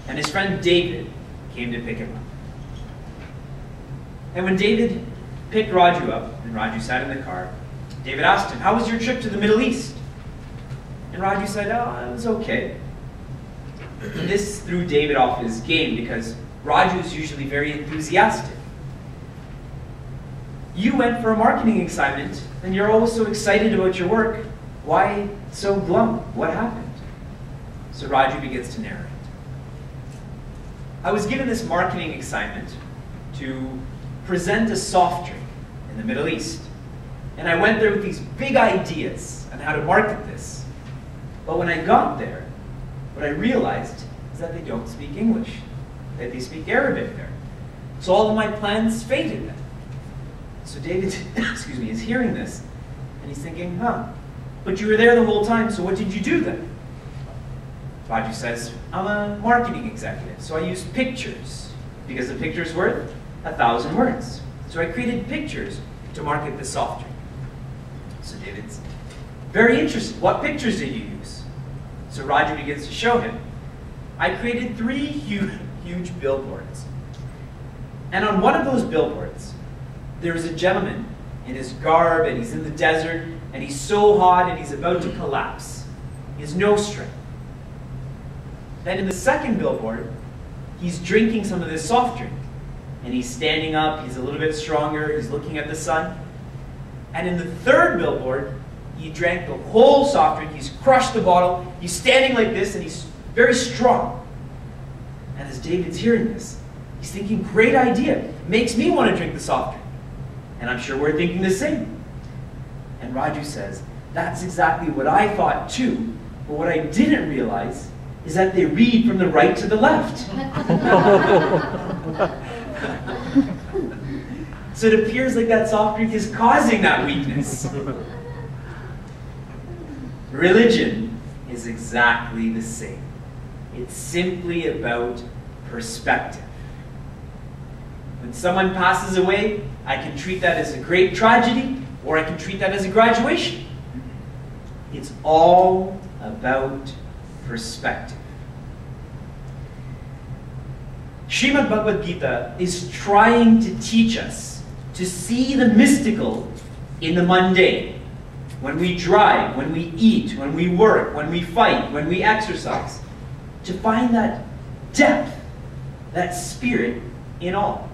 and his friend David came to pick him up. And when David picked Raju up, and Raju sat in the car, David asked him, "How was your trip to the Middle East?" And Raju said, "Oh, it was okay." And this threw David off his game because Raju is usually very enthusiastic. "You went for a marketing assignment, and you're always so excited about your work. Why so glum? What happened?" So Raju begins to narrate. "I was given this marketing assignment to present a soft drink in the Middle East. And I went there with these big ideas on how to market this. But when I got there, what I realized is that they don't speak English, that they speak Arabic there. So all of my plans faded then." So David is hearing this, and he's thinking, but you were there the whole time, so what did you do then? Raju says, "I'm a marketing executive, so I used pictures, because a picture's worth 1,000 words. So I created pictures to market the soft drink." So David's very interested. "What pictures did you use?" So Raju begins to show him. "I created 3 huge billboards. And on one of those billboards, there was a gentleman in his garb, and he's in the desert, and he's so hot, and he's about to collapse. He has no strength. Then in the second billboard, he's drinking some of this soft drink. And he's standing up, he's a little bit stronger, he's looking at the sun. And in the third billboard, he drank the whole soft drink, he's crushed the bottle, he's standing like this, and he's very strong." And as David's hearing this, he's thinking, great idea, makes me want to drink the soft drink. And I'm sure we're thinking the same. And Raju says, "That's exactly what I thought too, but what I didn't realize is that they read from the right to the left." So it appears like that soft drink is causing that weakness. Religion is exactly the same. It's simply about perspective. When someone passes away, I can treat that as a great tragedy, or I can treat that as a graduation. It's all about perspective. Srimad Bhagavad Gita is trying to teach us to see the mystical in the mundane. When we drive, when we eat, when we work, when we fight, when we exercise. To find that depth, that spirit in all.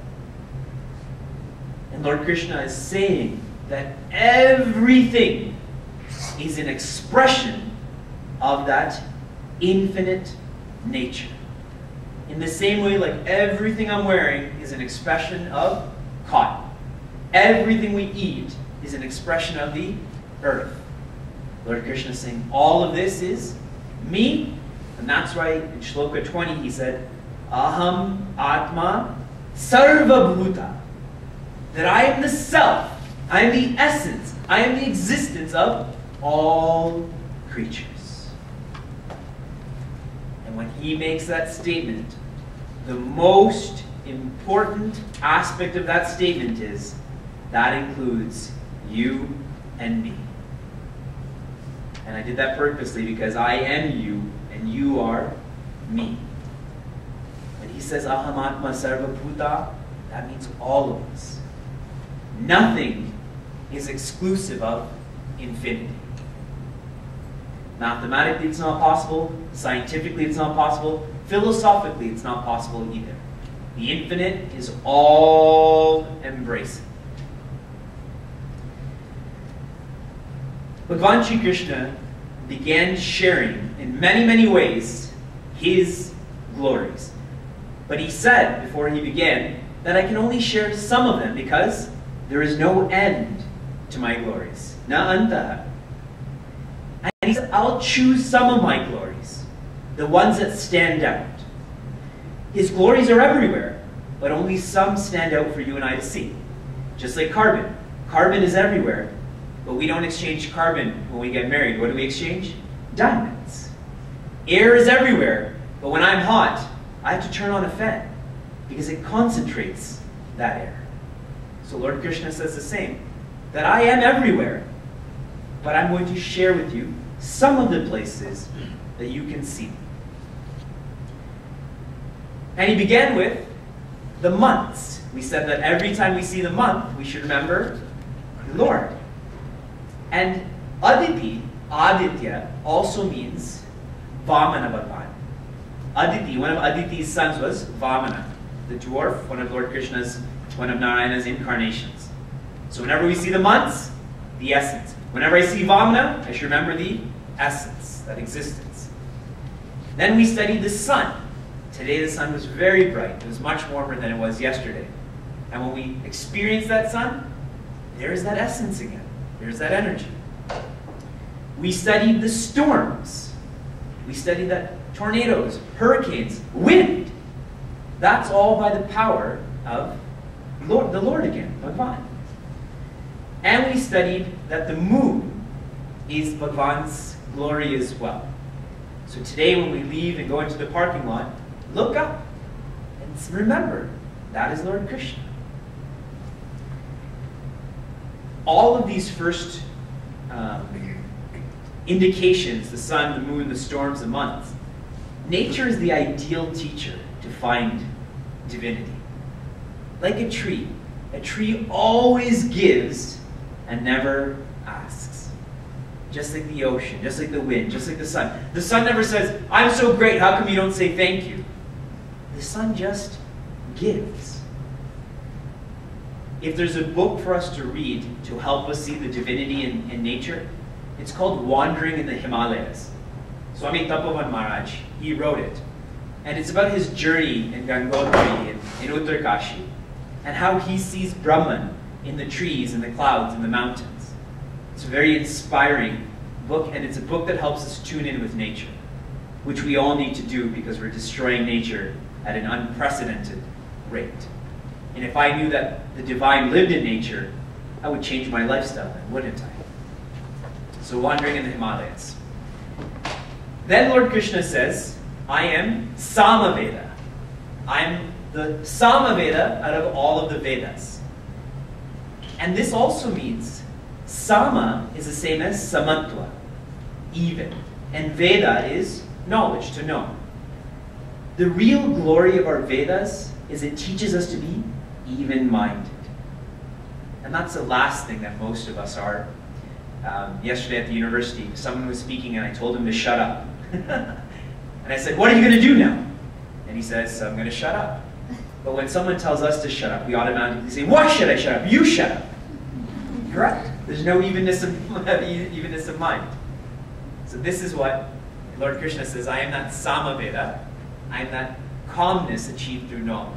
And Lord Krishna is saying that everything is an expression of that infinite nature. In the same way, like everything I'm wearing is an expression of cotton. Everything we eat is an expression of the earth. Lord Krishna is saying all of this is me, and that's why in Shloka 20 he said, "Aham Atma Sarva Bhuta," that I am the self, I am the essence, I am the existence of all creatures. And when he makes that statement, the most important aspect of that statement is that includes you and me. And I did that purposely because I am you and you are me. When he says Aham Atma Sarva Bhuta, that means all of us. Nothing is exclusive of infinity. Mathematically it's not possible, scientifically it's not possible, philosophically it's not possible either. The infinite is all embracing. Bhagavan Sri Krishna began sharing in many, many ways his glories. But he said before he began that I can only share some of them because there is no end to my glories. Na anta. And he said, I'll choose some of my glories, the ones that stand out. His glories are everywhere, but only some stand out for you and I to see. Just like carbon. Carbon is everywhere, but we don't exchange carbon when we get married. What do we exchange? Diamonds. Air is everywhere, but when I'm hot, I have to turn on a fan because it concentrates that air. So Lord Krishna says the same, that I am everywhere, but I'm going to share with you some of the places that you can see. And he began with the months. We said that every time we see the month, we should remember the Lord. And Aditi, Aditya, also means Vamana Bhagwan. Aditi, one of Aditi's sons was Vamana, the dwarf, one of Lord Krishna's, one of Narayana's incarnations. So whenever we see the months, the essence. Whenever I see Vamana, I should remember the essence, that existence. Then we studied the sun. Today the sun was very bright. It was much warmer than it was yesterday. And when we experience that sun, there's that essence again. There's that energy. We studied the storms. We studied that tornadoes, hurricanes, wind. That's all by the power of the Lord again, Bhagavan. And we studied that the moon is Bhagavan's glory as well. So today when we leave and go into the parking lot, look up and remember, that is Lord Krishna. All of these first indications, the sun, the moon, the storms, the months, nature is the ideal teacher to find divinity. Like a tree always gives and never asks. Just like the ocean, just like the wind, just like the sun. The sun never says, I'm so great, how come you don't say thank you? The sun just gives. If there's a book for us to read to help us see the divinity in nature, it's called Wandering in the Himalayas. Swami Tapovan Maharaj, he wrote it. And it's about his journey in Gangotri, in Uttarkashi, and how he sees Brahman in the trees, in the clouds, in the mountains. It's a very inspiring book, and it's a book that helps us tune in with nature, which we all need to do because we're destroying nature at an unprecedented rate. And if I knew that the divine lived in nature, I would change my lifestyle then, wouldn't I? So Wandering in the Himalayas. Then Lord Krishna says, I am Samaveda. I'm the Samaveda out of all of the Vedas. And this also means Sama is the same as Samatva, even. And Veda is knowledge, to know. The real glory of our Vedas is it teaches us to be even-minded. And that's the last thing that most of us are. Yesterday at the university, someone was speaking and I told him to shut up. And I said, what are you going to do now? And he says, I'm going to shut up. But when someone tells us to shut up, we automatically say, why should I shut up? You shut up. Correct? There's no evenness of mind. So this is what Lord Krishna says, I am that Samaveda. I am that calmness achieved through knowledge.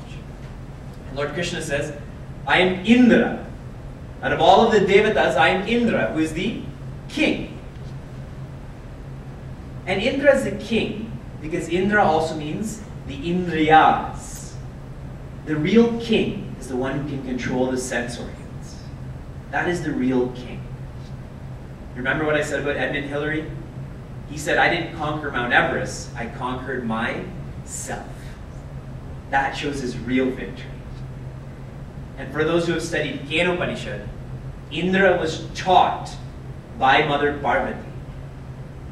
And Lord Krishna says, I am Indra. Out of all of the Devatas, I am Indra, who is the king. And Indra is the king because Indra also means the Indriyas. The real king is the one who can control the sense organs. That is the real king. Remember what I said about Edmund Hillary? He said, I didn't conquer Mount Everest, I conquered myself. That shows his real victory. And for those who have studied Kenopanishad, Indra was taught by Mother Parvati.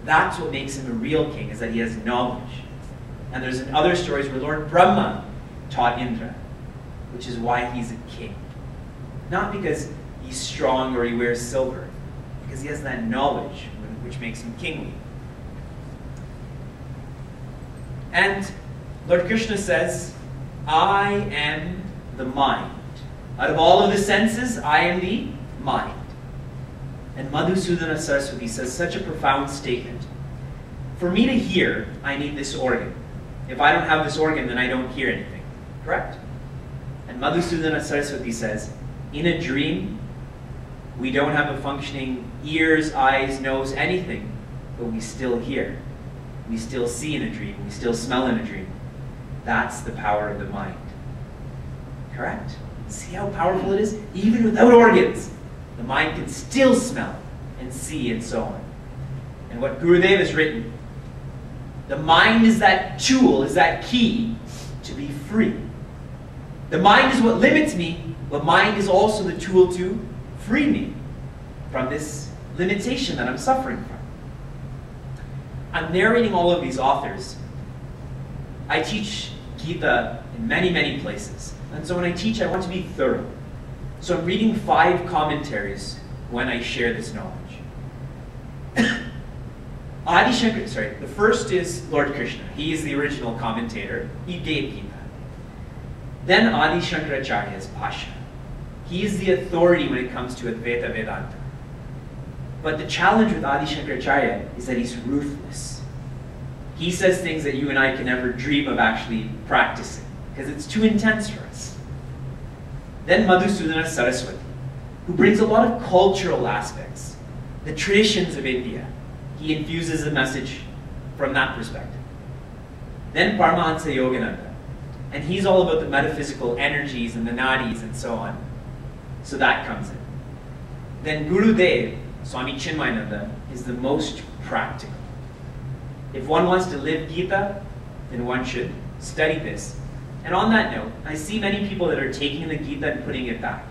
That's what makes him a real king, is that he has knowledge. And there's other stories where Lord Brahma taught Indra, which is why he's a king. Not because he's strong or he wears silver, because he has that knowledge which makes him kingly. And Lord Krishna says, I am the mind. Out of all of the senses, I am the mind. And Madhusudana Saraswati says such a profound statement. For me to hear, I need this organ. If I don't have this organ, then I don't hear anything. Correct? And Madhusudana Saraswati says, in a dream, we don't have a functioning ears, eyes, nose, anything, but we still hear. We still see in a dream. We still smell in a dream. That's the power of the mind. Correct? See how powerful it is? Even without organs, the mind can still smell and see and so on. And what Gurudev has written, the mind is that tool, is that key to be free. The mind is what limits me, but mind is also the tool to free me from this limitation that I'm suffering from. I'm narrating all of these authors. I teach Gita in many, many places. And so when I teach, I want to be thorough. So I'm reading 5 commentaries when I share this knowledge. Adi Shankara, sorry, the first is Lord Krishna. He is the original commentator. He gave Gita. Then Adi Shankaracharya's Pasha. He is the authority when it comes to Advaita Vedanta. But the challenge with Adi Shankaracharya is that he's ruthless. He says things that you and I can never dream of actually practicing, because it's too intense for us. Then Madhusudana Saraswati, who brings a lot of cultural aspects, the traditions of India. He infuses a message from that perspective. Then Paramahansa Yogananda, and he's all about the metaphysical energies and the nadis and so on. So that comes in. Then Gurudev, Swami Chinmaya, is the most practical. If one wants to live Gita, then one should study this. And on that note, I see many people that are taking the Gita and putting it back.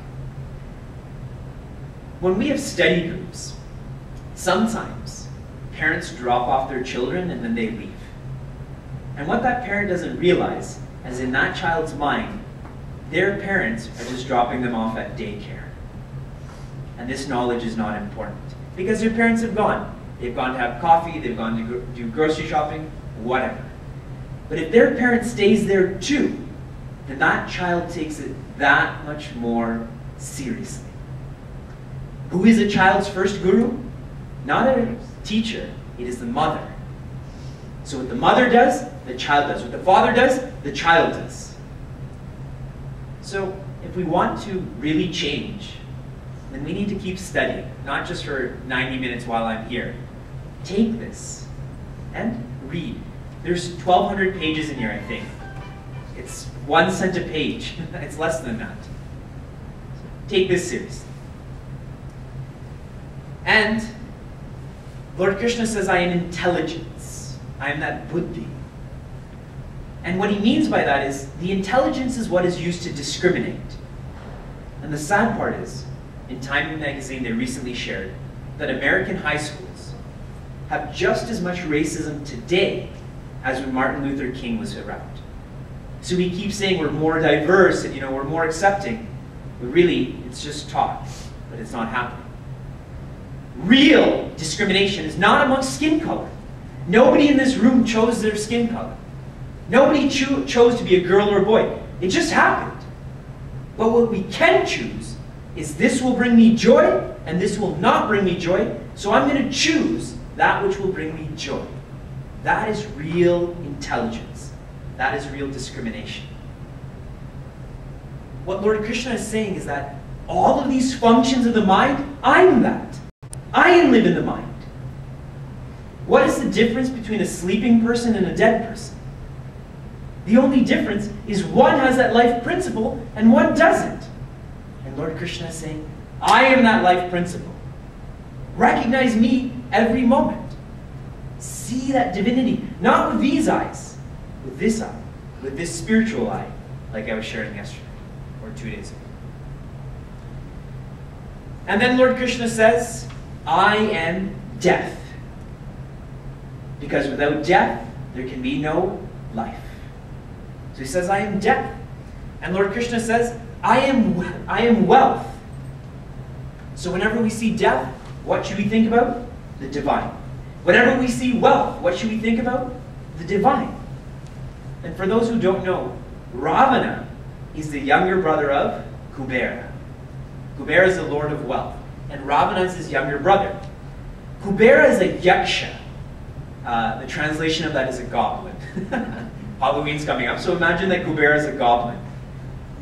When we have study groups, sometimes parents drop off their children and then they leave. And what that parent doesn't realize is in that child's mind, their parents are just dropping them off at daycare. And this knowledge is not important. Because their parents have gone. They've gone to have coffee, they've gone to do grocery shopping, whatever. But if their parent stays there too, then that child takes it that much more seriously. Who is a child's first guru? Not a teacher, it is the mother. So what the mother does, the child does. What the father does, the child does. So if we want to really change, then we need to keep studying, not just for 90 minutes while I'm here. Take this and read. There's 1,200 pages in here, I think. It's 1 cent a page. It's less than that. Take this seriously. And Lord Krishna says, I am intelligence. I am that buddhi. And what he means by that is, the intelligence is what is used to discriminate. And the sad part is, in Time magazine they recently shared that American high schools have just as much racism today as when Martin Luther King was around. So we keep saying we're more diverse and we're more accepting, but really it's just talk, but it's not happening. Real discrimination is not amongst skin color. Nobody in this room chose their skin color. Nobody chose to be a girl or a boy. It just happened. But what we can choose is this will bring me joy and this will not bring me joy, so I'm going to choose that which will bring me joy. That is real intelligence. That is real discrimination. What Lord Krishna is saying is that all of these functions of the mind, I'm that. I live in the mind. What is the difference between a sleeping person and a dead person? The only difference is one has that life principle and one doesn't. And Lord Krishna is saying, I am that life principle. Recognize me every moment. See that divinity, not with these eyes, with this eye, with this spiritual eye, like I was sharing yesterday, or 2 days ago. And then Lord Krishna says, I am death. Because without death, there can be no life. So he says, I am death. And Lord Krishna says, I am wealth. So whenever we see death, what should we think about? The divine. Whenever we see wealth, what should we think about? The divine. And for those who don't know, Ravana is the younger brother of Kubera. Kubera is the lord of wealth. And Ravana is his younger brother. Kubera is a yaksha. The translation of that is a goblin. Halloween's coming up, so imagine that Kubera is a goblin.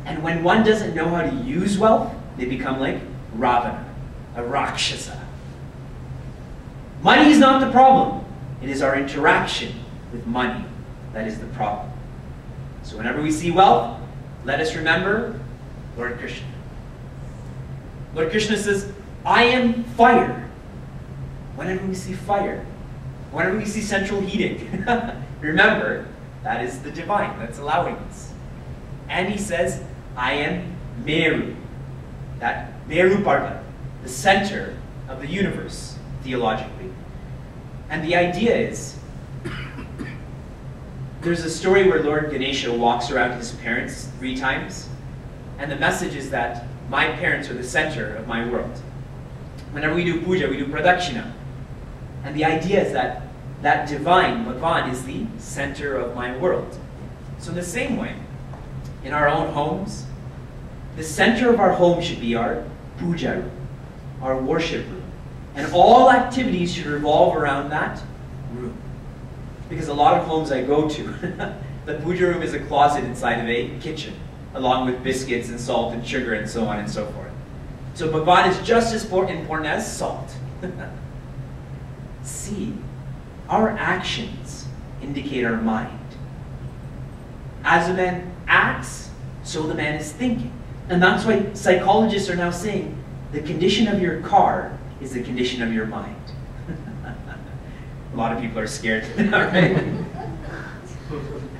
And when one doesn't know how to use wealth, they become like Ravana, a Rakshasa. Money is not the problem. It is our interaction with money that is the problem. So whenever we see wealth, let us remember Lord Krishna. Lord Krishna says, I am fire. Whenever we see fire, whenever we see central heating, remember, that is the divine that's allowing us. And he says, I am Meru. That Meru Parvat, the center of the universe, theologically. And the idea is, There's a story where Lord Ganesha walks around his parents 3 times, and the message is that my parents are the center of my world. Whenever we do puja, we do pradakshina. And the idea is that that divine, Bhagavan, is the center of my world. So in the same way, in our own homes, the center of our home should be our puja room, our worship room. And all activities should revolve around that room. Because a lot of homes I go to, the puja room is a closet inside of a kitchen, along with biscuits and salt and sugar and so on and so forth. So Bhagavan is just as important as salt. See, our actions indicate our mind. As a man acts, so the man is thinking. And that's why psychologists are now saying the condition of your car is the condition of your mind. A lot of people are scared of that, right?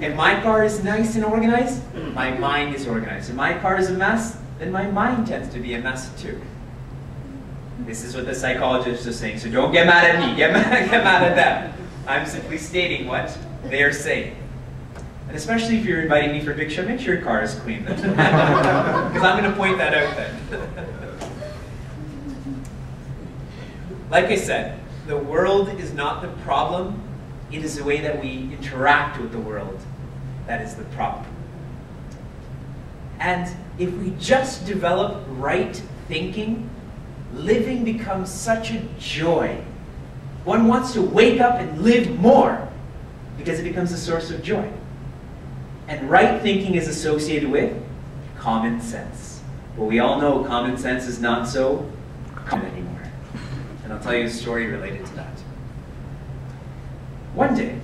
If my car is nice and organized, my mind is organized. If my car is a mess, then my mind tends to be a mess too. This is what the psychologists are saying. So don't get mad at me, get mad at them. I'm simply stating what they are saying. And especially if you're inviting me for a big show, make sure your car is clean. Because I'm going to point that out then. Like I said, the world is not the problem. It is the way that we interact with the world that is the problem. And if we just develop right thinking, living becomes such a joy. One wants to wake up and live more because it becomes a source of joy. And right thinking is associated with common sense. But we all know common sense is not so common anymore. And I'll tell you a story related to that. One day,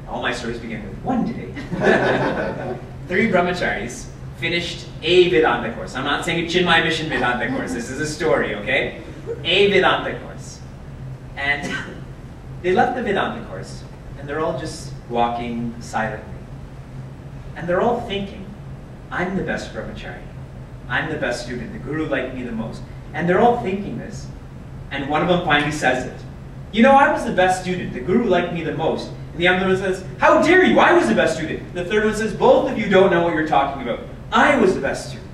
all my stories begin with one day, 3 brahmacharis finished a Vedanta course. I'm not saying a Chinmaya mission Vedanta course. This is a story, okay? A Vedanta course. And they left the Vedanta course, and they're all just walking silently. And they're all thinking, I'm the best brahmachari. I'm the best student. The guru liked me the most. And they're all thinking this. And one of them finally says it. You know, I was the best student. The guru liked me the most. And the other one says, how dare you? I was the best student. And the third one says, both of you don't know what you're talking about. I was the best student.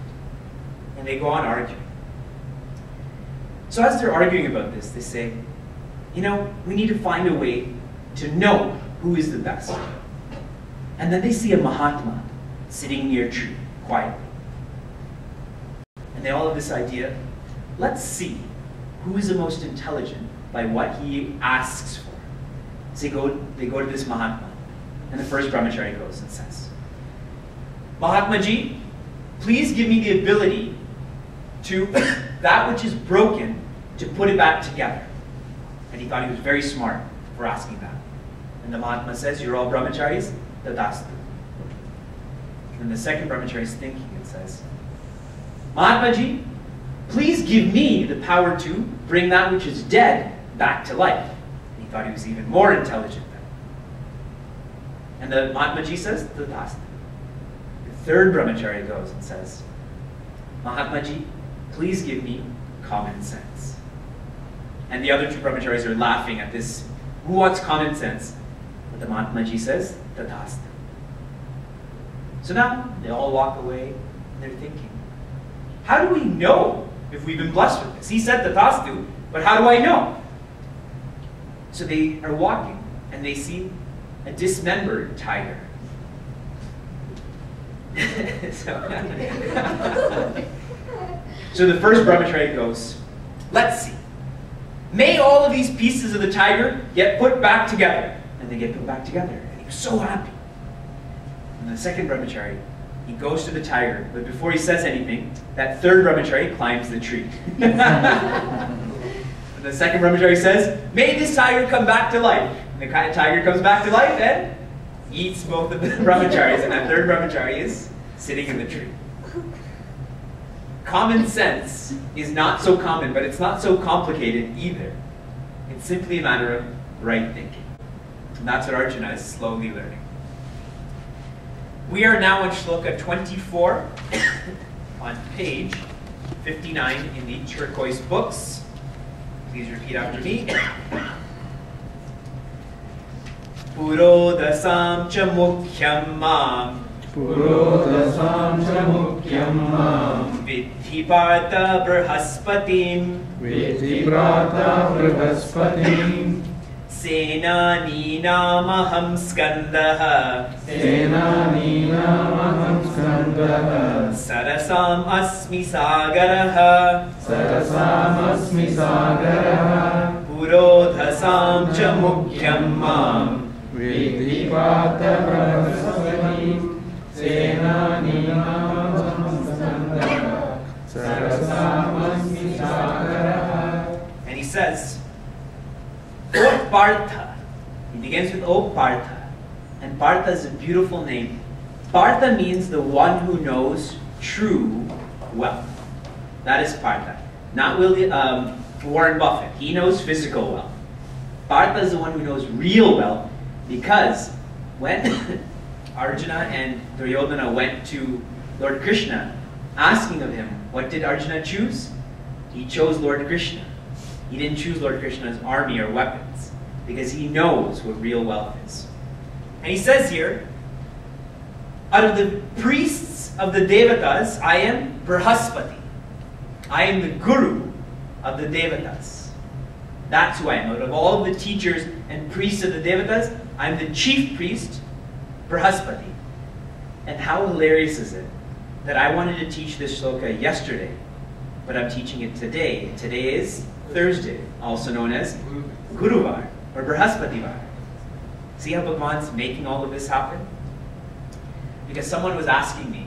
And they go on arguing. So as they're arguing about this, they say, you know, we need to find a way to know who is the best. And then they see a Mahatma sitting near a tree, quietly. And they all have this idea, let's see who is the most intelligent by what he asks for. So they go to this Mahatma. And the first brahmachari goes and says, Mahatma Ji, please give me the ability to, that which is broken, to put it back together. And he thought he was very smart for asking that. And the Mahatma says, you're all brahmacharis? Tadastu. And the second brahmachari is thinking and says, Mahatma Ji, please give me the power to bring that which is dead back to life. And he thought he was even more intelligent then. And the Mahatma Ji says, Tadastu. The third brahmachari goes and says, Mahatma Ji, please give me common sense. And the other 2 brahmacharis are laughing at this. Who wants common sense? But the Mahatma Ji says, Tadastu. So now they all walk away and they're thinking, how do we know if we've been blessed with this? He said Tadastu, but how do I know? So they are walking and they see a dismembered tiger. So the first brahmachari goes, let's see. May all of these pieces of the tiger get put back together. And they get put back together. And he was so happy. And the second brahmachari, he goes to the tiger, but before he says anything, that third brahmachari climbs the tree. And the second brahmachari says, may this tiger come back to life. And the tiger comes back to life and eats both of the brahmacharis, and that third brahmachari is sitting in the tree. Common sense is not so common, but it's not so complicated either. It's simply a matter of right thinking. And that's what Arjuna is slowly learning. We are now on Shloka 24 on page 59 in the turquoise books. Please repeat after me. Purodasam cha mukhyam mam. Purodasam cha mukhyam mam. Vidhi Partha Brahaspatim. Vidhi Partha Brahaspatim. Senaninamaham Skandaha. Senaninamaham Skandaha. Sarasam Asmi Sagaraha. Sarasam Asmi Sagaraha. Purodhasam cha mukhyam mam. Vidhi Partha Brahaspatim. Senaninamaham Skandaha. Sarasam Asmi Sagaraha. And he says, O Partha. He begins with O Partha. And Partha is a beautiful name. Partha means the one who knows true wealth. That is Partha. Not Warren Buffett. He knows physical wealth. Partha is the one who knows real wealth, because when Arjuna and Duryodhana went to Lord Krishna asking of him, what did Arjuna choose? He chose Lord Krishna. He didn't choose Lord Krishna's army or weapons, because he knows what real wealth is. And he says here, out of the priests of the Devatas, I am Brahaspati. I am the guru of the Devatas. That's who I am. Out of all of the teachers and priests of the Devatas, I'm the chief priest, Brahaspati. And how hilarious is it that I wanted to teach this shloka yesterday, but I'm teaching it today. Today is Thursday, also known as Guruvar, or Brahaspativar. See how Bhagwan's making all of this happen? Because someone was asking me,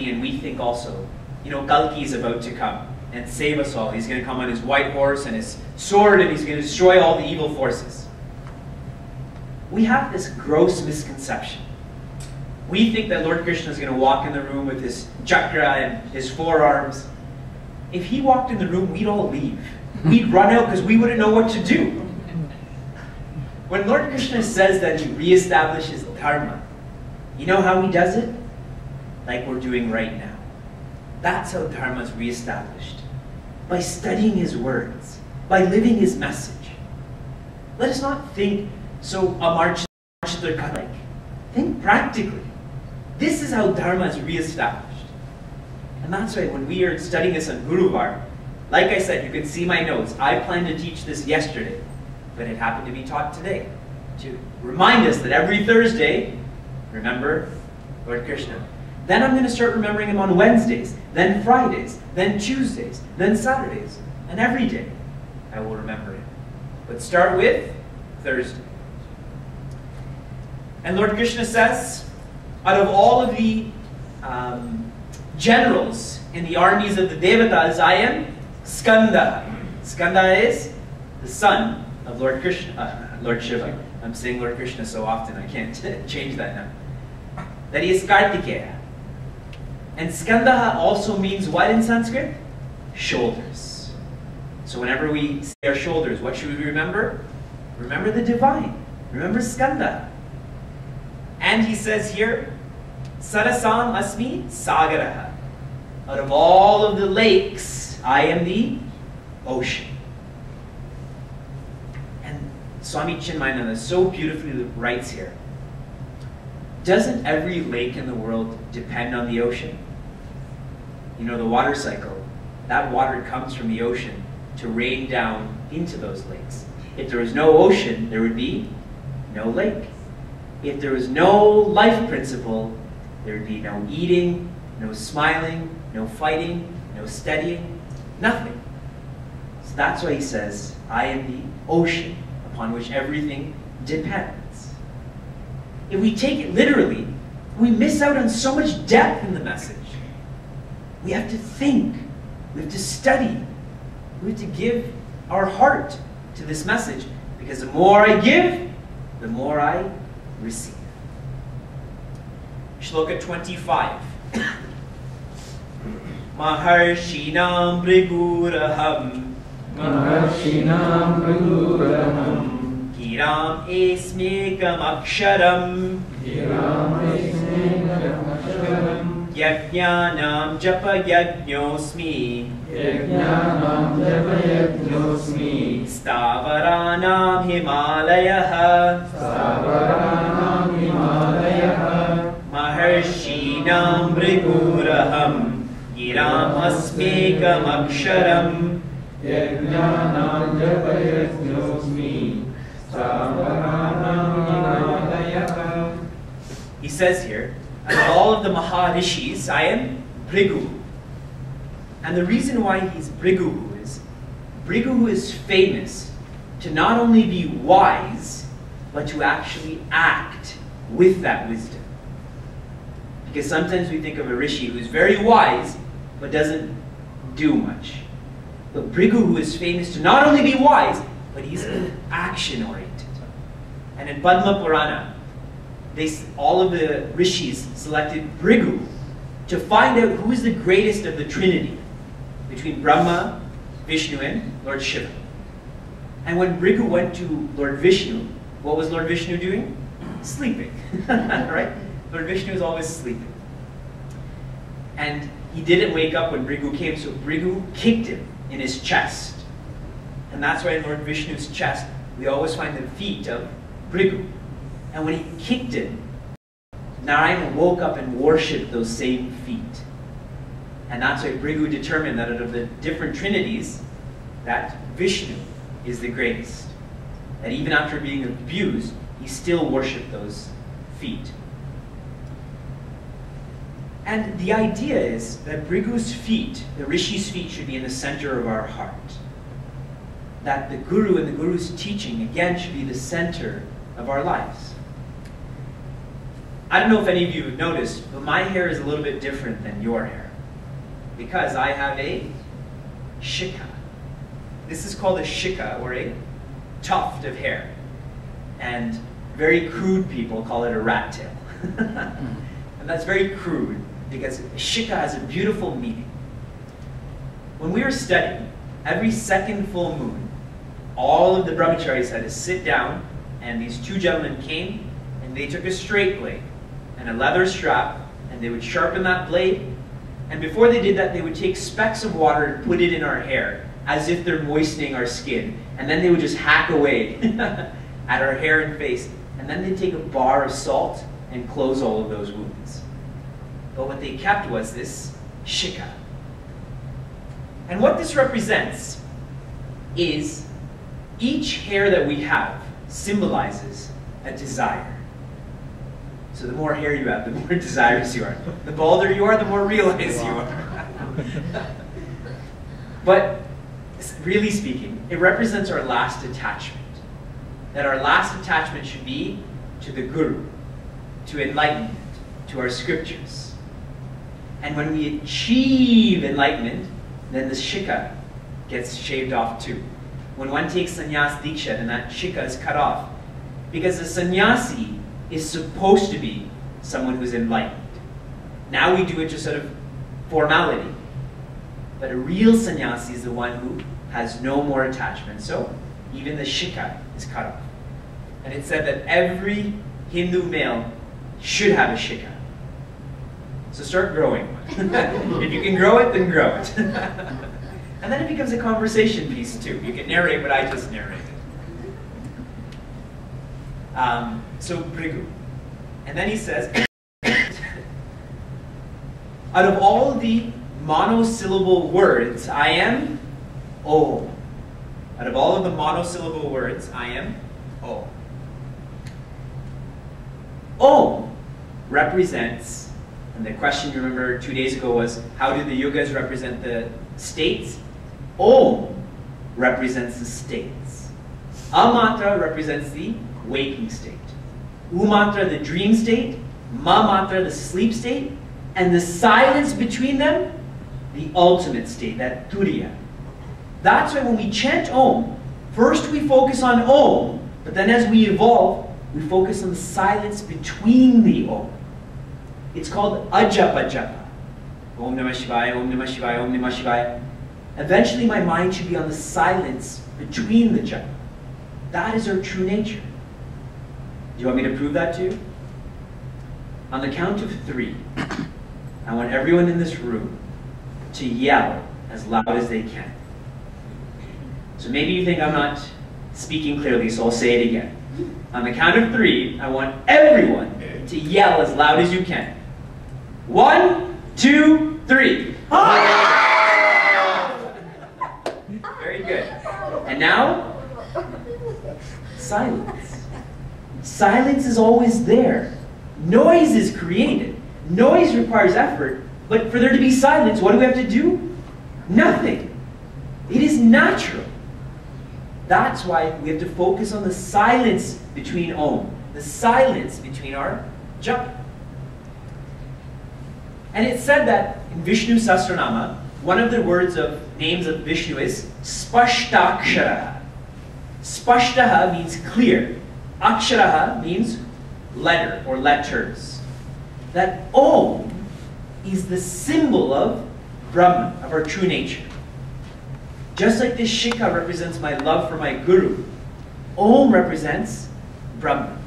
and we think also, Kalki is about to come and save us all. He's going to come on his white horse and his sword, and he's going to destroy all the evil forces. We have this gross misconception. We think that Lord Krishna is going to walk in the room with his chakra and his forearms. If he walked in the room, we'd all leave. We'd run out because we wouldn't know what to do. When Lord Krishna says that he reestablishes dharma, you know how he does it? Like we're doing right now. That's how dharma is reestablished. By studying his words, by living his message. Let us not think so like. Think practically. This is how dharma is reestablished. And that's why when we are studying this on Guruvar, like I said, you can see my notes. I planned to teach this yesterday, but it happened to be taught today, to remind us that every Thursday, remember Lord Krishna. Then I'm going to start remembering him on Wednesdays, then Fridays, then Tuesdays, then Saturdays, and every day I will remember him. But start with Thursday. And Lord Krishna says, out of all of the generals in the armies of the Devatas, I am Skanda. Skanda is the son of Lord Krishna, Lord Shiva. I'm saying Lord Krishna so often I can't change that now. That he is Kartikeya. And Skandaha also means what in Sanskrit? Shoulders. So whenever we say our shoulders, what should we remember? Remember the divine. Remember Skanda. And he says here, Sarasam Asmi Sagaraha. Out of all of the lakes, I am the ocean. And Swami Chinmaya so beautifully writes here, doesn't every lake in the world depend on the ocean? The water cycle, that water comes from the ocean to rain down into those lakes. If there was no ocean, there would be no lake. If there was no life principle, there would be no eating, no smiling, no fighting, no studying, nothing. So that's why he says, I am the ocean upon which everything depends. If we take it literally, we miss out on so much depth in the message. We have to think, we have to study, we have to give our heart to this message, because the more I give, the more I receive. Shloka 25. Maharshinam Briguraham Maharshinam Briguraham Giram Esmekam Aksharam Giram Esmekam Aksharam Yajnanam japa yajñosmi. Yajnanam japayajñosmi. Stavaranam Himalayah. Stavaranam Himalayah. Maharshinam Briguraham. Giram asmekam aksharam. Yajnanam japayajñosmi. Stavaranam Himalayah. He says here, of all of the Maharishis, I am Bhrigu. And the reason why he's Bhrigu is famous to not only be wise, but to actually act with that wisdom. Because sometimes we think of a rishi who is very wise, but doesn't do much. But Bhrigu, who is famous to not only be wise, but he's action-oriented. And in Padma Purana, all of the rishis selected Bhrigu to find out who is the greatest of the Trinity between Brahma, Vishnu, and Lord Shiva. And when Bhrigu went to Lord Vishnu, what was Lord Vishnu doing? Sleeping, right? Lord Vishnu is always sleeping. And he didn't wake up when Bhrigu came, so Bhrigu kicked him in his chest. And that's why in Lord Vishnu's chest, we always find the feet of Bhrigu. And when he kicked him, Narayana woke up and worshipped those same feet. And that's why Bhrigu determined that out of the different trinities, that Vishnu is the greatest. That even after being abused, he still worshipped those feet. And the idea is that Bhrigu's feet, the Rishi's feet, should be in the center of our heart. That the Guru and the Guru's teaching, again, should be the center of our lives. I don't know if any of you have noticed, but my hair is a little bit different than your hair. Because I have a shikha. This is called a shikha, or a tuft of hair. And very crude people call it a rat tail. And that's very crude, because shikha has a beautiful meaning. When we were studying, every second full moon, all of the brahmacharis had to sit down, and these two gentlemen came, and they took a straight blade and a leather strap, and they would sharpen that blade, and before they did that, they would take specks of water and put it in our hair, as if they're moistening our skin, and then they would just hack away at our hair and face, and then they'd take a bar of salt and close all of those wounds. But what they kept was this shikha. And what this represents is each hair that we have symbolizes a desire. So the more hair you have, the more desirous you are. The balder you are, the more realized you are. But really speaking, it represents our last attachment. That our last attachment should be to the Guru, to enlightenment, to our scriptures. And when we achieve enlightenment, then the shikha gets shaved off too. When one takes sannyas diksha, then that shikha is cut off. Because the sannyasi is supposed to be someone who's enlightened. Now we do it just out of formality. But a real sannyasi is the one who has no more attachment. So even the shikha is cut off. And it said that every Hindu male should have a shikha. So start growing one. If you can grow it, then grow it. And then it becomes a conversation piece too. You can narrate what I just narrated. So Bhrigu. And then he says, out of all the monosyllable words, I am Om. Out of all of the monosyllable words, I am Om. Om represents, and the question you remember 2 days ago was, how do the yugas represent the states? Om represents the states. Amatra represents the waking state. Umatra, the dream state. Mamatra, the sleep state. And the silence between them, the ultimate state, that turiya. That's why when we chant Om, first we focus on Om, but then as we evolve, we focus on the silence between the Om. It's called ajapa japa. Om Namah Shivaya, Om Namah Shivaya, Om Namah Shivaya. Eventually my mind should be on the silence between the japa. That is our true nature. Do you want me to prove that to you? On the count of 3, I want everyone in this room to yell as loud as they can. So maybe you think I'm not speaking clearly, so I'll say it again. On the count of 3, I want everyone to yell as loud as you can. 1, 2, 3. Very good. And now, silence. Silence is always there. Noise is created. Noise requires effort, but for there to be silence, what do we have to do? Nothing. It is natural. That's why we have to focus on the silence between Om, the silence between our japa. And it's said that in Vishnu Sahasranama, one of the names of Vishnu is Spashtakshara. Spashtaha means clear. Aksharaha means letter or letters. That Om is the symbol of Brahman, of our true nature. Just like this shikha represents my love for my guru, Om represents Brahman.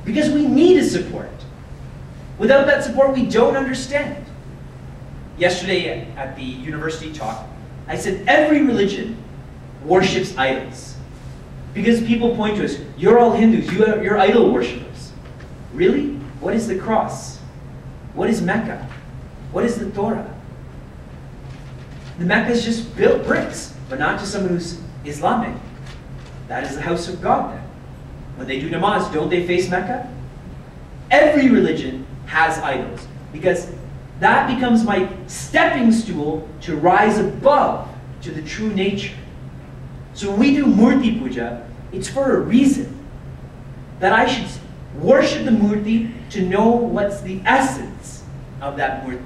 Because we need his support. Without that support, we don't understand. Yesterday at the university talk, I said every religion worships idols. Because people point to us, you're all Hindus, you're idol worshippers. Really? What is the cross? What is Mecca? What is the Torah? The Mecca is just built bricks, but not just someone who's Islamic. That is the house of God then. When they do namaz, don't they face Mecca? Every religion has idols, because that becomes my stepping stool to rise above to the true nature. So when we do Murti Puja, it's for a reason. That I should worship the Murti to know what's the essence of that Murti.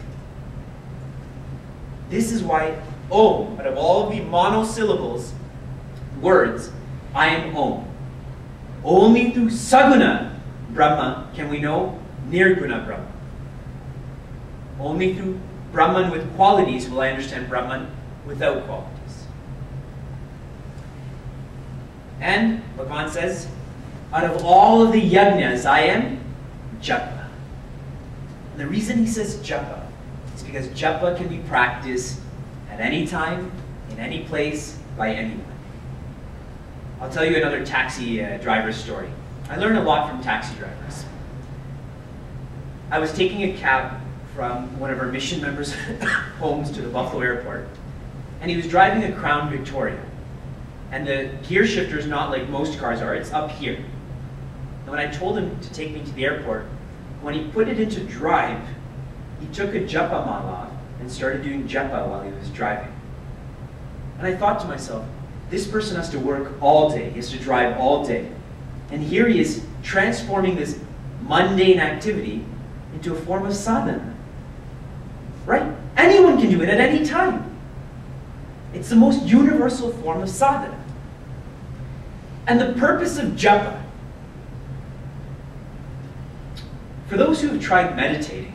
This is why Om, out of all of the monosyllables, words, I am Om. Only through Saguna Brahma can we know Nirguna Brahma. Only through Brahman with qualities will I understand Brahman without qualities. And Bhagavan says, out of all of the yajnas, I am japa. And the reason he says japa is because japa can be practiced at any time, in any place, by anyone. I'll tell you another taxi driver's story. I learn a lot from taxi drivers. I was taking a cab from one of our mission members' homes to the Buffalo airport, and he was driving a Crown Victoria. And the gear shifter is not like most cars are, it's up here. And when I told him to take me to the airport, when he put it into drive, he took a japa mala and started doing japa while he was driving. And I thought to myself, this person has to work all day, he has to drive all day. And here he is transforming this mundane activity into a form of sadhana. Right? Anyone can do it at any time. It's the most universal form of sadhana. And the purpose of japa, for those who have tried meditating,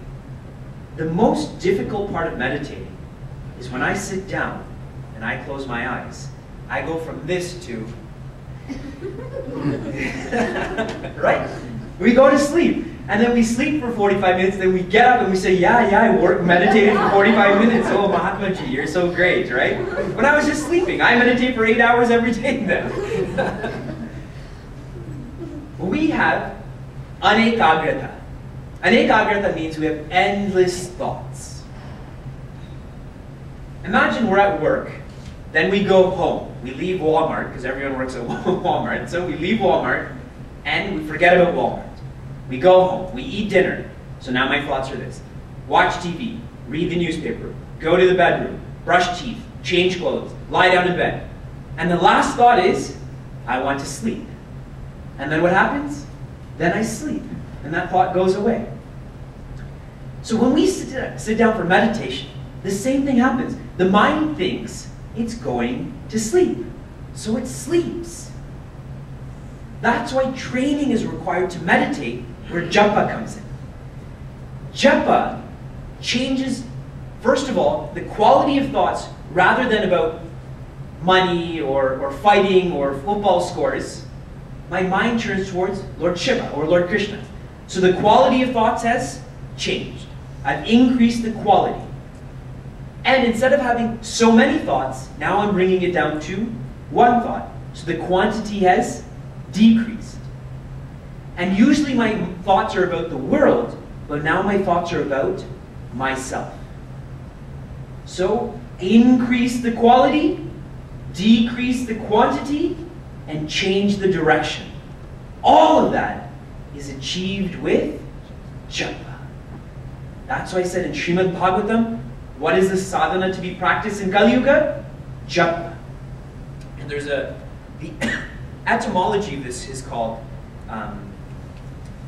the most difficult part of meditating is when I sit down and I close my eyes. I go from this to, right? We go to sleep. And then we sleep for 45 minutes, then we get up and we say, yeah, I meditated for 45 minins. Oh, Mahatma Ji, you're so great, right? When I was just sleeping, I meditate for 8 hours every day then. We have anekagrata. Anekagrata means we have endless thoughts. Imagine we're at work, then we go home. We leave Walmart, because everyone works at Walmart, so we leave Walmart and we forget about Walmart. We go home, we eat dinner. So now my thoughts are this. Watch TV, read the newspaper, go to the bedroom, brush teeth, change clothes, lie down in bed. And the last thought is, I want to sleep. And then what happens? Then I sleep, and that thought goes away. So when we sit down for meditation, the same thing happens. The mind thinks it's going to sleep, so it sleeps. That's why training is required to meditate, where japa comes in. Japa changes, first of all, the quality of thoughts rather than about money or fighting or football scores. My mind turns towards Lord Shiva or Lord Krishna. So the quality of thoughts has changed. I've increased the quality. And instead of having so many thoughts, now I'm bringing it down to one thought. So the quantity has decreased. And usually my thoughts are about the world, but now my thoughts are about myself. So increase the quality, decrease the quantity, and change the direction. All of that is achieved with japa. That's why I said in Srimad Bhagavatam, what is the sadhana to be practiced in Kali Yuga? Japa. And there's the etymology of this is called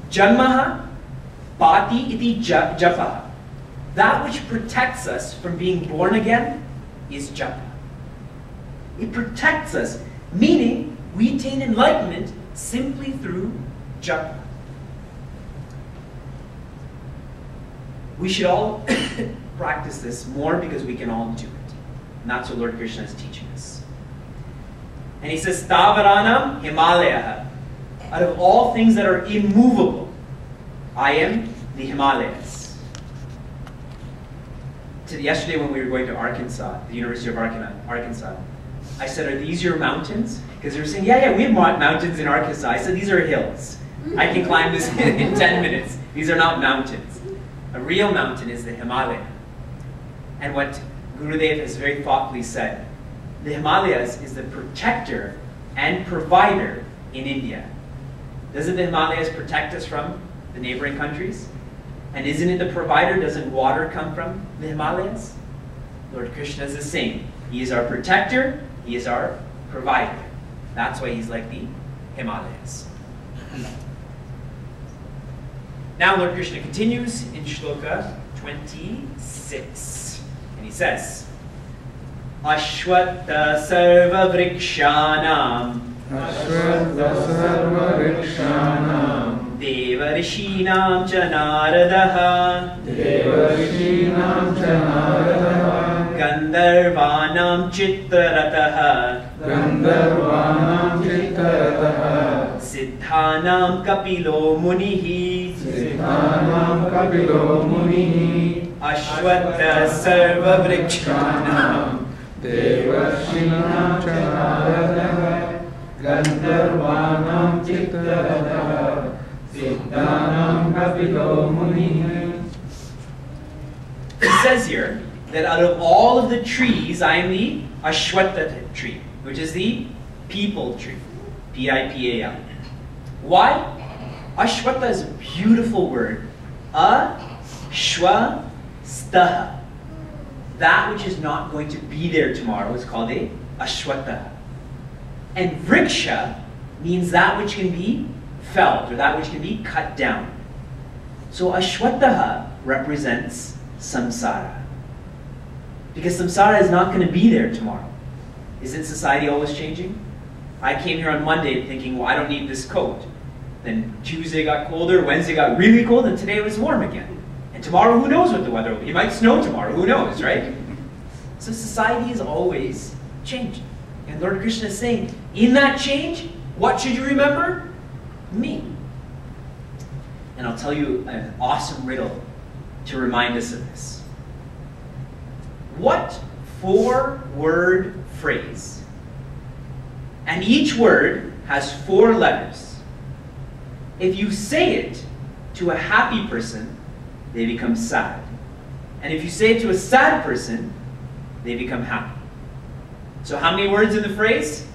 Janmaha Bhati iti Japa. That which protects us from being born again is japa. It protects us, meaning we attain enlightenment simply through japa. We should all practice this more because we can all do it. And that's what Lord Krishna is teaching us. And he says, Stavaranam Himalaya. Out of all things that are immovable, I am the Himalayas. Yesterday when we were going to Arkansas, the University of Arkansas, I said, are these your mountains? Because they were saying, yeah, we have mountains in Arkansas. I said, these are hills. I can climb this in 10 minutes. These are not mountains. A real mountain is the Himalaya. And what Gurudev has very thoughtfully said, the Himalayas is the protector and provider in India. Doesn't the Himalayas protect us from the neighboring countries? And isn't it the provider? Doesn't water come from the Himalayas? Lord Krishna is the same. He is our protector. He is our provider. That's why he's like the Himalayas. Now Lord Krishna continues in Shloka 26. And he says, Ashwatha sarva vrikshanam Ashwatha sarva vrikshanam Devarishinam cha naradaha Devarishinam cha naradaha Gandharvanam chitrarataha Gandharvanam chitrarataha Siddhanam kapilo munihi Siddhanam kapilo munihi Ashwatha sarva vrikshanam Devarishinam cha naradaha Gandharvanam chitrarataha Siddhanam kapilo munihi. It says here that out of all of the trees, I am the Ashwatha tree, which is the people tree. P-I-P-A-L. Why? Ashwatha is a beautiful word. Ashwastaha. That which is not going to be there tomorrow is called a Ashwatha. And vriksha means that which can be felled, or that which can be cut down. So Ashwatha represents samsara. Because samsara is not going to be there tomorrow. Isn't society always changing? I came here on Monday thinking, well, I don't need this coat. Then Tuesday got colder, Wednesday got really cold, and today it was warm again. And tomorrow, who knows what the weather will be? It might snow tomorrow, who knows, right? So society is always changing. And Lord Krishna is saying, in that change, what should you remember? Me. And I'll tell you an awesome riddle to remind us of this. What 4-word phrase, and each word has 4 letters. If you say it to a happy person, they become sad. And if you say it to a sad person, they become happy. So how many words in the phrase?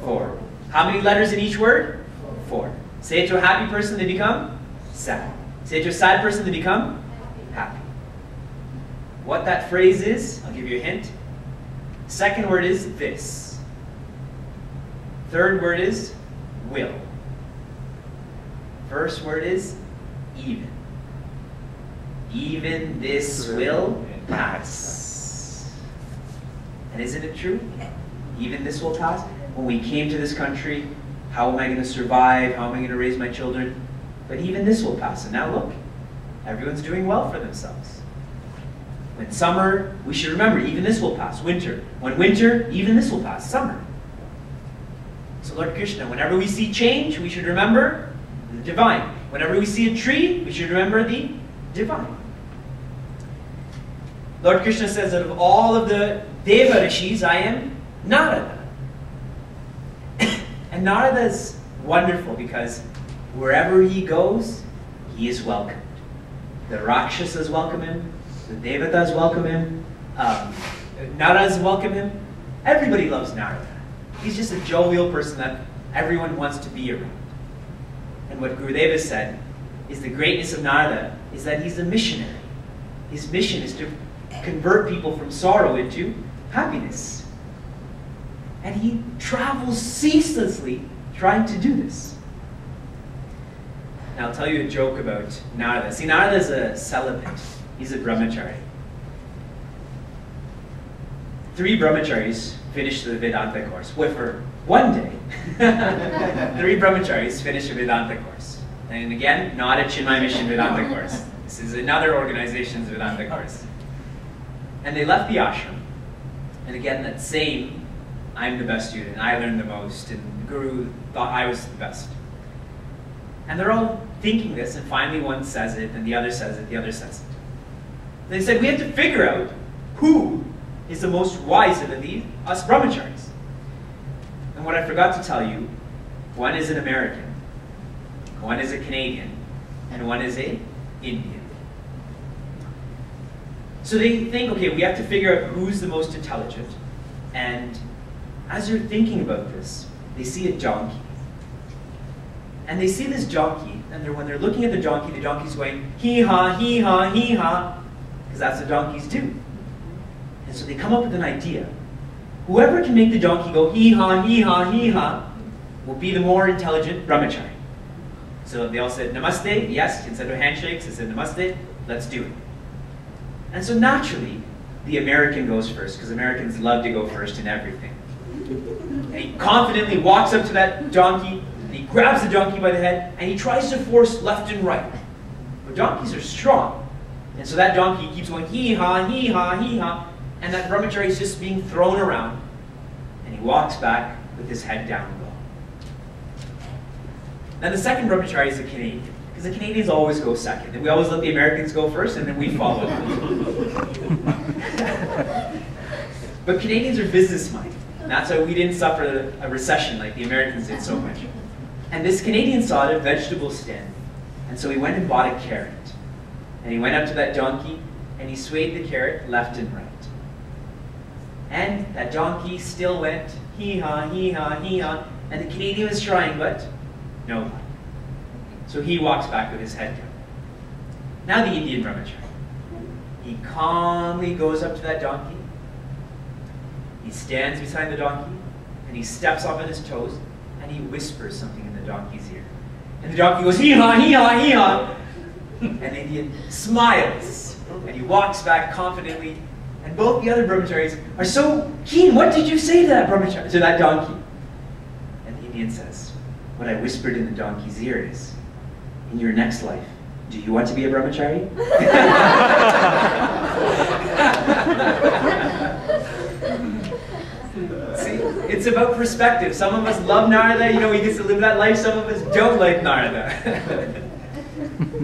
4. How many letters in each word? 4. Say it to a happy person, they become sad. Say it to a sad person, they become happy. What that phrase is, I'll give you a hint. Second word is this. Third word is will. First word is even. Even this will pass. And isn't it true? Even this will pass. When we came to this country, how am I going to survive? How am I going to raise my children? But even this will pass. And now look, everyone's doing well for themselves. When summer, we should remember, even this will pass. Winter. When winter, even this will pass. Summer. So Lord Krishna, whenever we see change, we should remember the divine. Whenever we see a tree, we should remember the divine. Lord Krishna says that of all of the Deva Rishis, I am Narada. And Narada is wonderful because wherever he goes, he is welcomed. The Rakshasas welcome him, the Devatas welcome him, Naras welcome him. Everybody loves Narada. He's just a jovial person that everyone wants to be around. And what Gurudeva said is the greatness of Narada is that he's a missionary. His mission is to convert people from sorrow into happiness. And he travels ceaselessly trying to do this. Now I'll tell you a joke about Narada. See, Narada is a celibate. He's a brahmachari. 3 brahmacharis finished the Vedanta course. Well, for one day, 3 brahmacharis finished a Vedanta course. And again, not a Chinmaya Mission Vedanta course. This is another organization's Vedanta course. And they left the ashram. And again, that same, I'm the best student, I learned the most, and the Guru thought I was the best. And they're all thinking this, and finally one says it, and the other says it, the other says it. They said, we have to figure out who is the most wise of us brahmacharis. And what I forgot to tell you, one is an American, one is a Canadian, and one is an Indian. So they think, okay, we have to figure out who's the most intelligent. And as they're thinking about this, they see a donkey. And they see this donkey, and when they're looking at the donkey's going, hee-haw, hee-haw, hee-haw, because that's what donkeys do. And so they come up with an idea. Whoever can make the donkey go hee-haw, hee-haw, hee-haw will be the more intelligent brahmachari. So they all said, namaste, yes, instead of handshakes, they said, namaste, let's do it. And so naturally, the American goes first, because Americans love to go first in everything. And he confidently walks up to that donkey, and he grabs the donkey by the head, and he tries to force left and right. But donkeys are strong. And so that donkey keeps going hee-haw, hee-haw, hee-haw, and that brahmachari is just being thrown around, and he walks back with his head down low. Now the second brahmachari is a Canadian, because the Canadians always go second, and we always let the Americans go first, and then we follow them. But Canadians are business-minded, and that's why we didn't suffer a recession like the Americans did so much. And this Canadian saw a vegetable stand, and so he went and bought a carrot. And he went up to that donkey, and he swayed the carrot left and right. And that donkey still went hee-haw, hee-haw, hee-haw, and the Canadian was trying, but no luck. So he walks back with his head down. Now the Indian brahmachari. He calmly goes up to that donkey. He stands beside the donkey, and he steps up on his toes, and he whispers something in the donkey's ear. And the donkey goes hee-haw, hee-haw, hee-haw. And the Indian smiles, and he walks back confidently, and both the other brahmacharis are so keen. What did you say to that brahmachari, to that donkey? And the Indian says, what I whispered in the donkey's ear is, in your next life, do you want to be a brahmachari? See, it's about perspective. Some of us love Narada, you know, he gets to live that life. Some of us don't like Narada.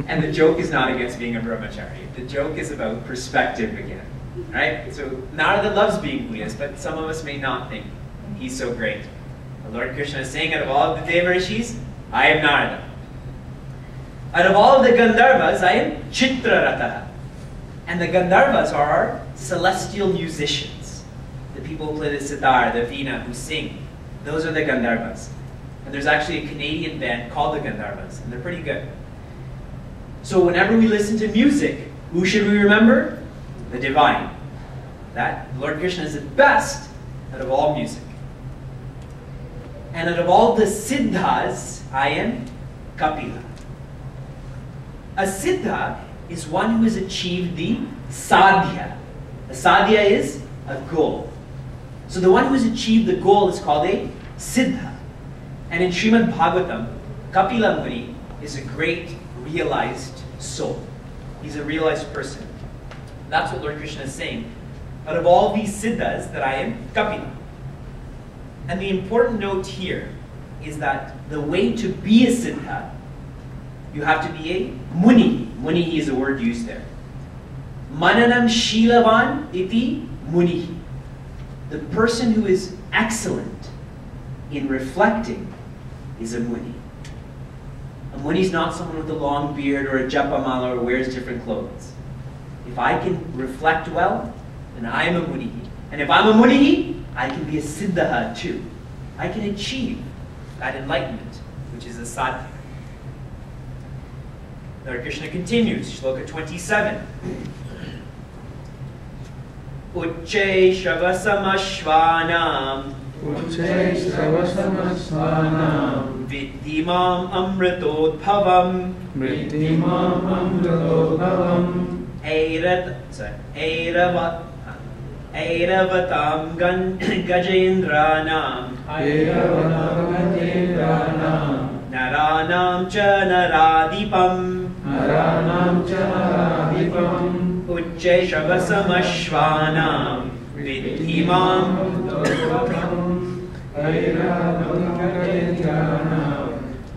And the joke is not against being a brahmachari. The joke is about perspective again. Right? So Narada loves being Buddhist, but some of us may not think he's so great. The Lord Krishna is saying, out of all of the Deva Rishis, I am Narada. Out of all of the Gandharvas, I am Chitrarataha. And the Gandharvas are our celestial musicians. The people who play the sitar, the veena, who sing. Those are the Gandharvas. And there's actually a Canadian band called the Gandharvas, and they're pretty good. So whenever we listen to music, who should we remember? The divine. That Lord Krishna is the best out of all music. And out of all the siddhas, I am Kapila. A siddha is one who has achieved the sadhya. A sadhya is a goal. So the one who has achieved the goal is called a siddha. And in Srimad Bhagavatam, Kapila Muni is a great realized soul. He's a realized person. That's what Lord Krishna is saying. Out of all these siddhas, that I am Kapila. And the important note here is that the way to be a siddha, you have to be a muni. Muni is a word used there. Mananam Shilavan iti munihi. The person who is excellent in reflecting is a muni. A muni is not someone with a long beard or a japamala or wears different clothes. If I can reflect well, then I am a muni. And if I'm a muni, I can be a siddha too. I can achieve that enlightenment, which is a sadhana. Lord Krishna continues, Shloka 27. Ucche Shavasamashvanam Ucche Shavasamasvanam Viddimam Amritodbhavam Vriddimam Amritodbhavam Airavatam Gajendranam Airavatam Gajendranam Naranam cha Naradipam Naranam cha Naradipam Ucche Shavasamashvanam Viddimam Airavatam Gajendranam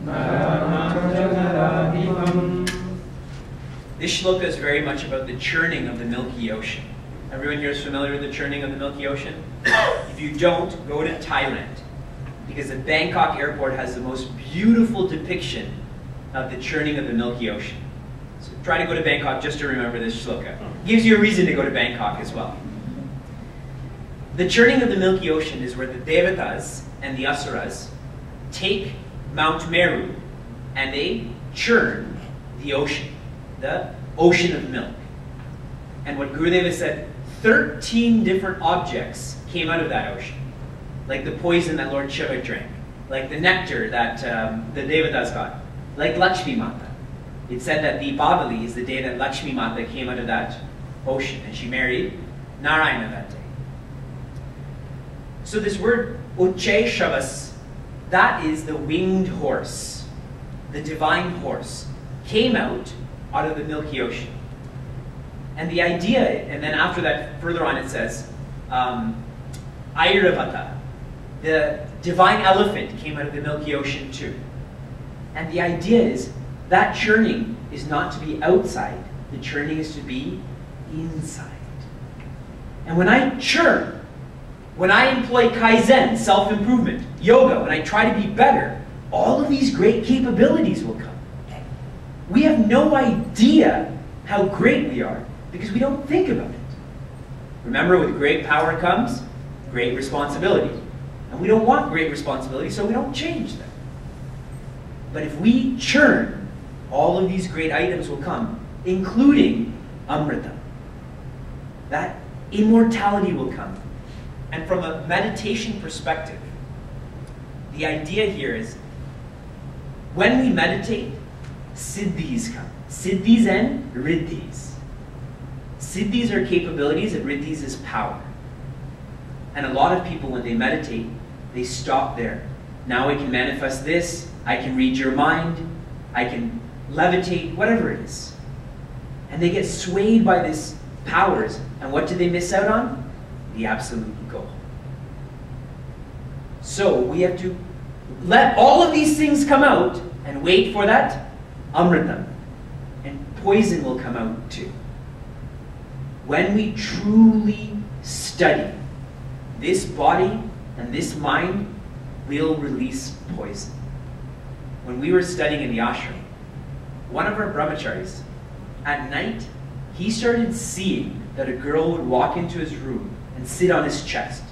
Naranam cha Naradipam. This shloka is very much about the churning of the Milky Ocean. Everyone here is familiar with the churning of the Milky Ocean? If you don't, go to Thailand, because the Bangkok airport has the most beautiful depiction of the churning of the Milky Ocean. So try to go to Bangkok just to remember this shloka. Gives you a reason to go to Bangkok as well. The churning of the Milky Ocean is where the Devatas and the Asuras take Mount Meru and they churn the ocean of milk. And what Gurudeva said, 13 different objects came out of that ocean. Like the poison that Lord Shiva drank, like the nectar that the Devatas got, like Lakshmi Mata. It said that Deepavali is the day that Lakshmi Mata came out of that ocean, and she married Narayana that day. So this word Ucche Shavas, that is the winged horse, the divine horse, came out of the Milky Ocean. And the idea, and then after that, further on it says, Airavata, the divine elephant, came out of the Milky Ocean too. And the idea is that churning is not to be outside, the churning is to be inside. And when I churn, when I employ Kaizen, self-improvement, yoga, when I try to be better, all of these great capabilities will come. We have no idea how great we are because we don't think about it. Remember, with great power comes great responsibility. And we don't want great responsibility, so we don't change them. But if we churn, all of these great items will come, including Amrita. That immortality will come. And from a meditation perspective, the idea here is, when we meditate, siddhis come. Siddhis and riddhis. Siddhis are capabilities and riddhis is power. And a lot of people, when they meditate, they stop there. Now I can manifest this, I can read your mind, I can levitate, whatever it is. And they get swayed by these powers, and what do they miss out on? The absolute goal. So we have to let all of these things come out and wait for that Amrita. And poison will come out too. When we truly study, this body and this mind will release poison. When we were studying in the ashram, one of our brahmacharis, at night, he started seeing that a girl would walk into his room and sit on his chest,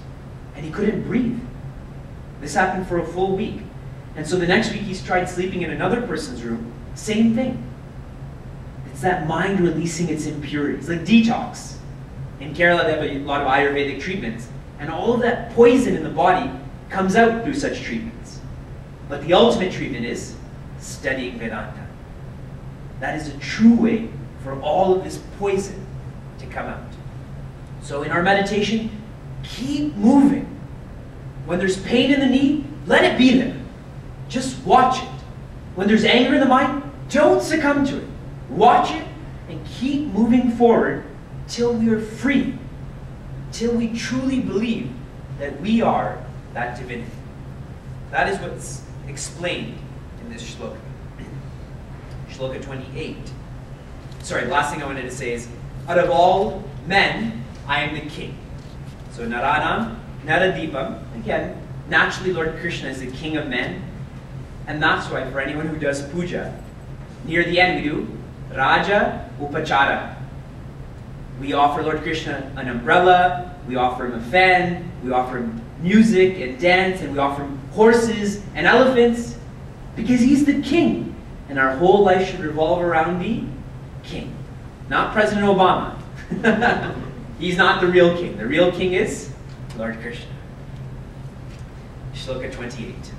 and he couldn't breathe. This happened for a full week. And so the next week he's tried sleeping in another person's room, same thing. It's that mind releasing its impurities, like detox. In Kerala they have a lot of Ayurvedic treatments, and all of that poison in the body comes out through such treatments. But the ultimate treatment is studying Vedanta. That is a true way for all of this poison to come out. So in our meditation, keep moving. When there's pain in the knee, let it be there. Just watch it. When there's anger in the mind, don't succumb to it. Watch it and keep moving forward till we are free, till we truly believe that we are that divinity. That is what's explained in this shloka. Shloka 28. Sorry, the last thing I wanted to say is, out of all men, I am the king. So Naranam, Naradipam, again, naturally Lord Krishna is the king of men. And that's why for anyone who does puja, near the end we do Raja Upachara. We offer Lord Krishna an umbrella, we offer him a fan, we offer him music and dance, and we offer him horses and elephants, because he's the king. And our whole life should revolve around the king. Not President Obama. He's not the real king. The real king is Lord Krishna. Shloka 28.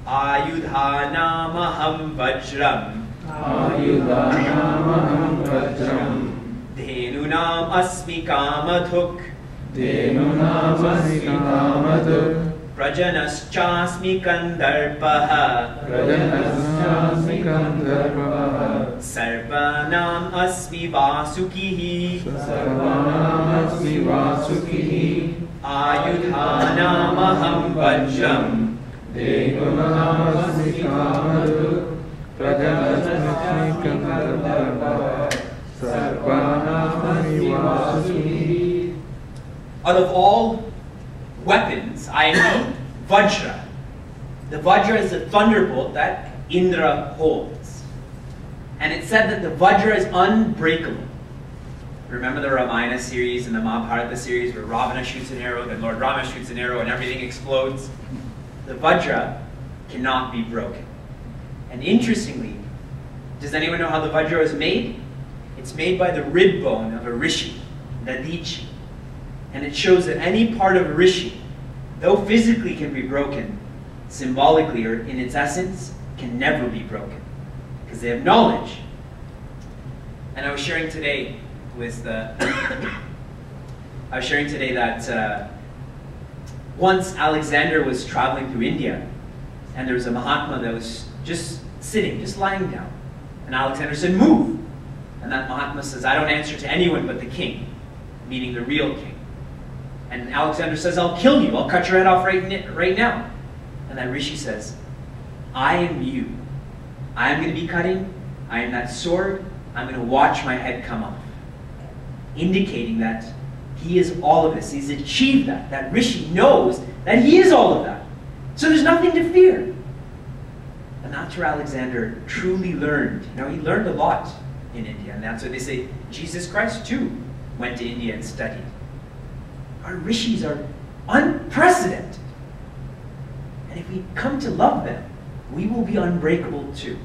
Ayudhanamaham vajram. Ayudhanamaham vajram. Dhenunam asmi kamadhuk. Dhenunam asmi kamadhuk. Prajanaschasmi kandarpaha. Prajanaschasmi kandarpaha. Sarvanam asmi vasukihi. Sarvanam asmi vasukihi. Ayudhanamaham vajram. Dhenunam asmi kamadhuk. Prajanaschasmi kandarpaha. Sarvanam asmi vasukihi. Out of all weapons, I am the Vajra. The Vajra is the thunderbolt that Indra holds. And it said that the Vajra is unbreakable. Remember the Ramayana series and the Mahabharata series where Ravana shoots an arrow, then Lord Rama shoots an arrow and everything explodes? The Vajra cannot be broken. And interestingly, does anyone know how the Vajra is made? It's made by the rib bone of a rishi, Dadichi. And it shows that any part of a rishi, though physically can be broken, symbolically or in its essence, can never be broken. Because they have knowledge. And I was sharing today with that once Alexander was traveling through India, and there was a Mahatma that was just sitting, just lying down. And Alexander said, "Move." And that Mahatma says, "I don't answer to anyone but the king," meaning the real king. And Alexander says, "I'll kill you. I'll cut your head off right now." And that rishi says, "I am you. I am going to be cutting. I am that sword. I'm going to watch my head come off." Indicating that he is all of this. He's achieved that. That rishi knows that he is all of that. So there's nothing to fear. And that's where Alexander truly learned. You know, he learned a lot in India. And that's why they say Jesus Christ too went to India and studied. Our rishis are unprecedented. And if we come to love them, we will be unbreakable too.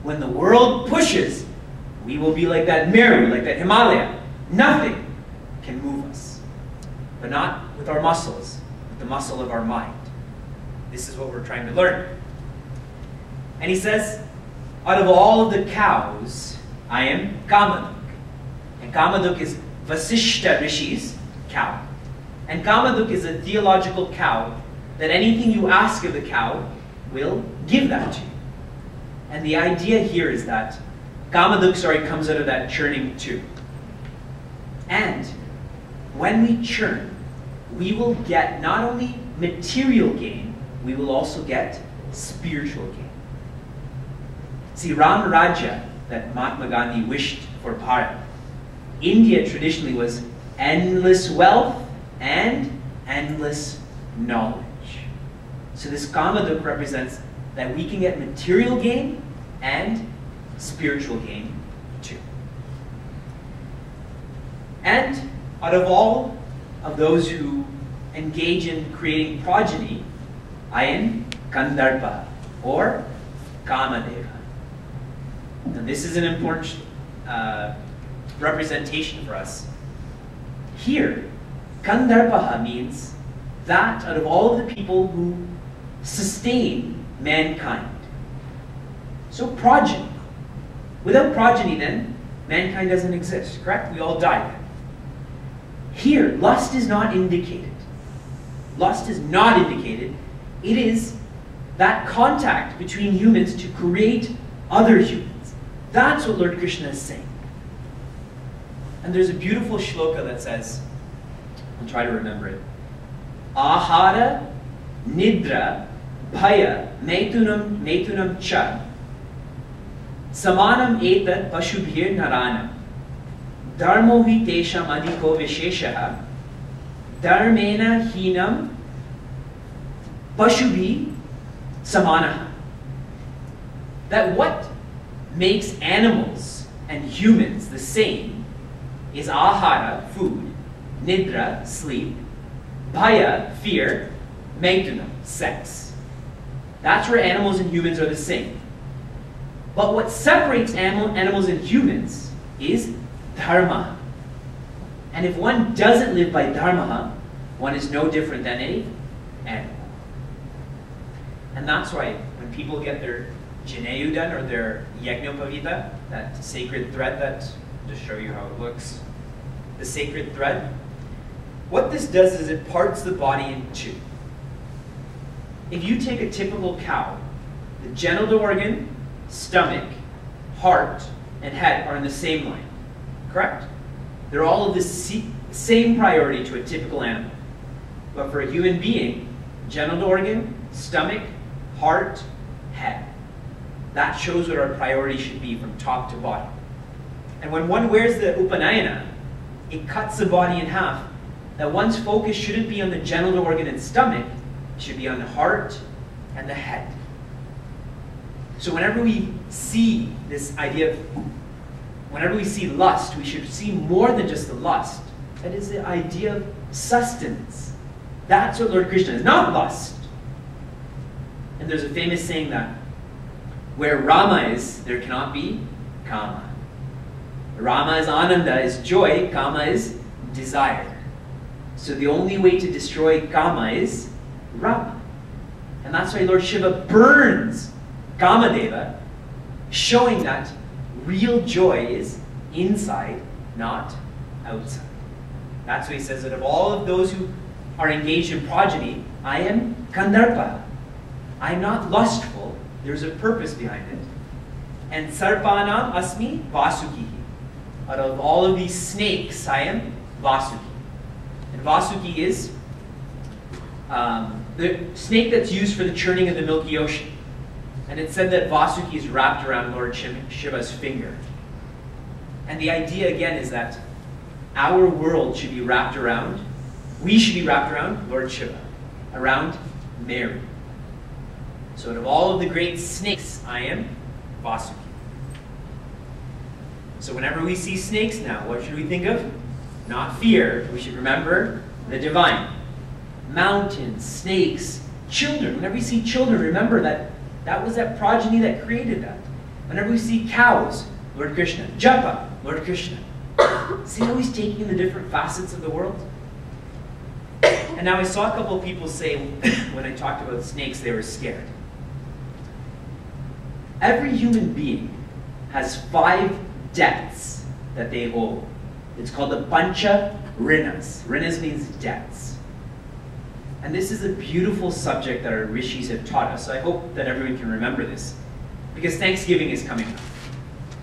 When the world pushes, we will be like that Meru, like that Himalaya. Nothing can move us. But not with our muscles, with the muscle of our mind. This is what we're trying to learn. And he says, out of all of the cows, I am Kamaduk. And Kamaduk is Vasishta Rishi's cow. And Kamaduk is a theological cow that anything you ask of the cow will give that to you. And the idea here is that Kamaduk, comes out of that churning tube. And when we churn, we will get not only material gain, we will also get spiritual gain. See, Ram Rajya, that Mahatma Gandhi wished for Bharat, India traditionally was endless wealth and endless knowledge. So this Kamaduk represents that we can get material gain and spiritual gain too. And out of all of those who engage in creating progeny, I am Kandarpa, or Kamadeva. And this is an important representation for us. Here, Kandarpaha means that out of all of the people who sustain mankind. So progeny. Without progeny then, mankind doesn't exist, correct? We all die then. Here, lust is not indicated. Lust is not indicated. It is that contact between humans to create other humans. That's what Lord Krishna is saying. And there's a beautiful shloka that says, I'll try to remember it. Ahara, nidra, bhaya, metunam cha, samanam etat pashubhir narana, dharmo hi tesham adhiko visheshaha dharmena hinam pashubhi samanaha. That what makes animals and humans the same is ahara, food, nidra, sleep, bhaya, fear, megdana, sex. That's where animals and humans are the same. But what separates animals and humans is dharma. And if one doesn't live by dharma, one is no different than an animal. And that's why when people get their Jineyu done, or their Yajnopavita, that sacred thread that, I'll just show you how it looks, the sacred thread, what this does is it parts the body in two. If you take a typical cow, the genital organ, stomach, heart, and head are in the same line, correct? They're all of the same priority to a typical animal. But for a human being, genital organ, stomach, heart, head. That shows what our priority should be from top to bottom. And when one wears the Upanayana, it cuts the body in half. That one's focus shouldn't be on the genital organ and stomach, it should be on the heart and the head. So whenever we see this idea of, whenever we see lust, we should see more than just the lust. That is the idea of sustenance. That's what Lord Krishna is, not lust. And there's a famous saying that where Rama is, there cannot be Kama. Rama is Ananda, is joy, Kama is desire. So the only way to destroy Kama is Rama. And that's why Lord Shiva burns Kamadeva, showing that real joy is inside, not outside. That's why he says that of all of those who are engaged in progeny, I am Kandarpa. I'm not lustful. There's a purpose behind it. And Sarpanam Asmi Vasuki. Out of all of these snakes, I am Vasuki. And Vasuki is the snake that's used for the churning of the Milky Ocean. And it's said that Vasuki is wrapped around Lord Shiva's finger. And the idea again is that our world should be wrapped around, we should be wrapped around Lord Shiva, around Mary. So out of all of the great snakes, I am Vasuki. So whenever we see snakes now, what should we think of? Not fear. We should remember the divine. Mountains, snakes, children. Whenever we see children, remember that that was that progeny that created that. Whenever we see cows, Lord Krishna. Japa, Lord Krishna. See how he's taking the different facets of the world? And now I saw a couple of people say, when I talked about snakes, they were scared. Every human being has 5 debts that they owe. It's called the Pancha Rinas. Rinas means debts. And this is a beautiful subject that our rishis have taught us. So I hope that everyone can remember this. Because Thanksgiving is coming up.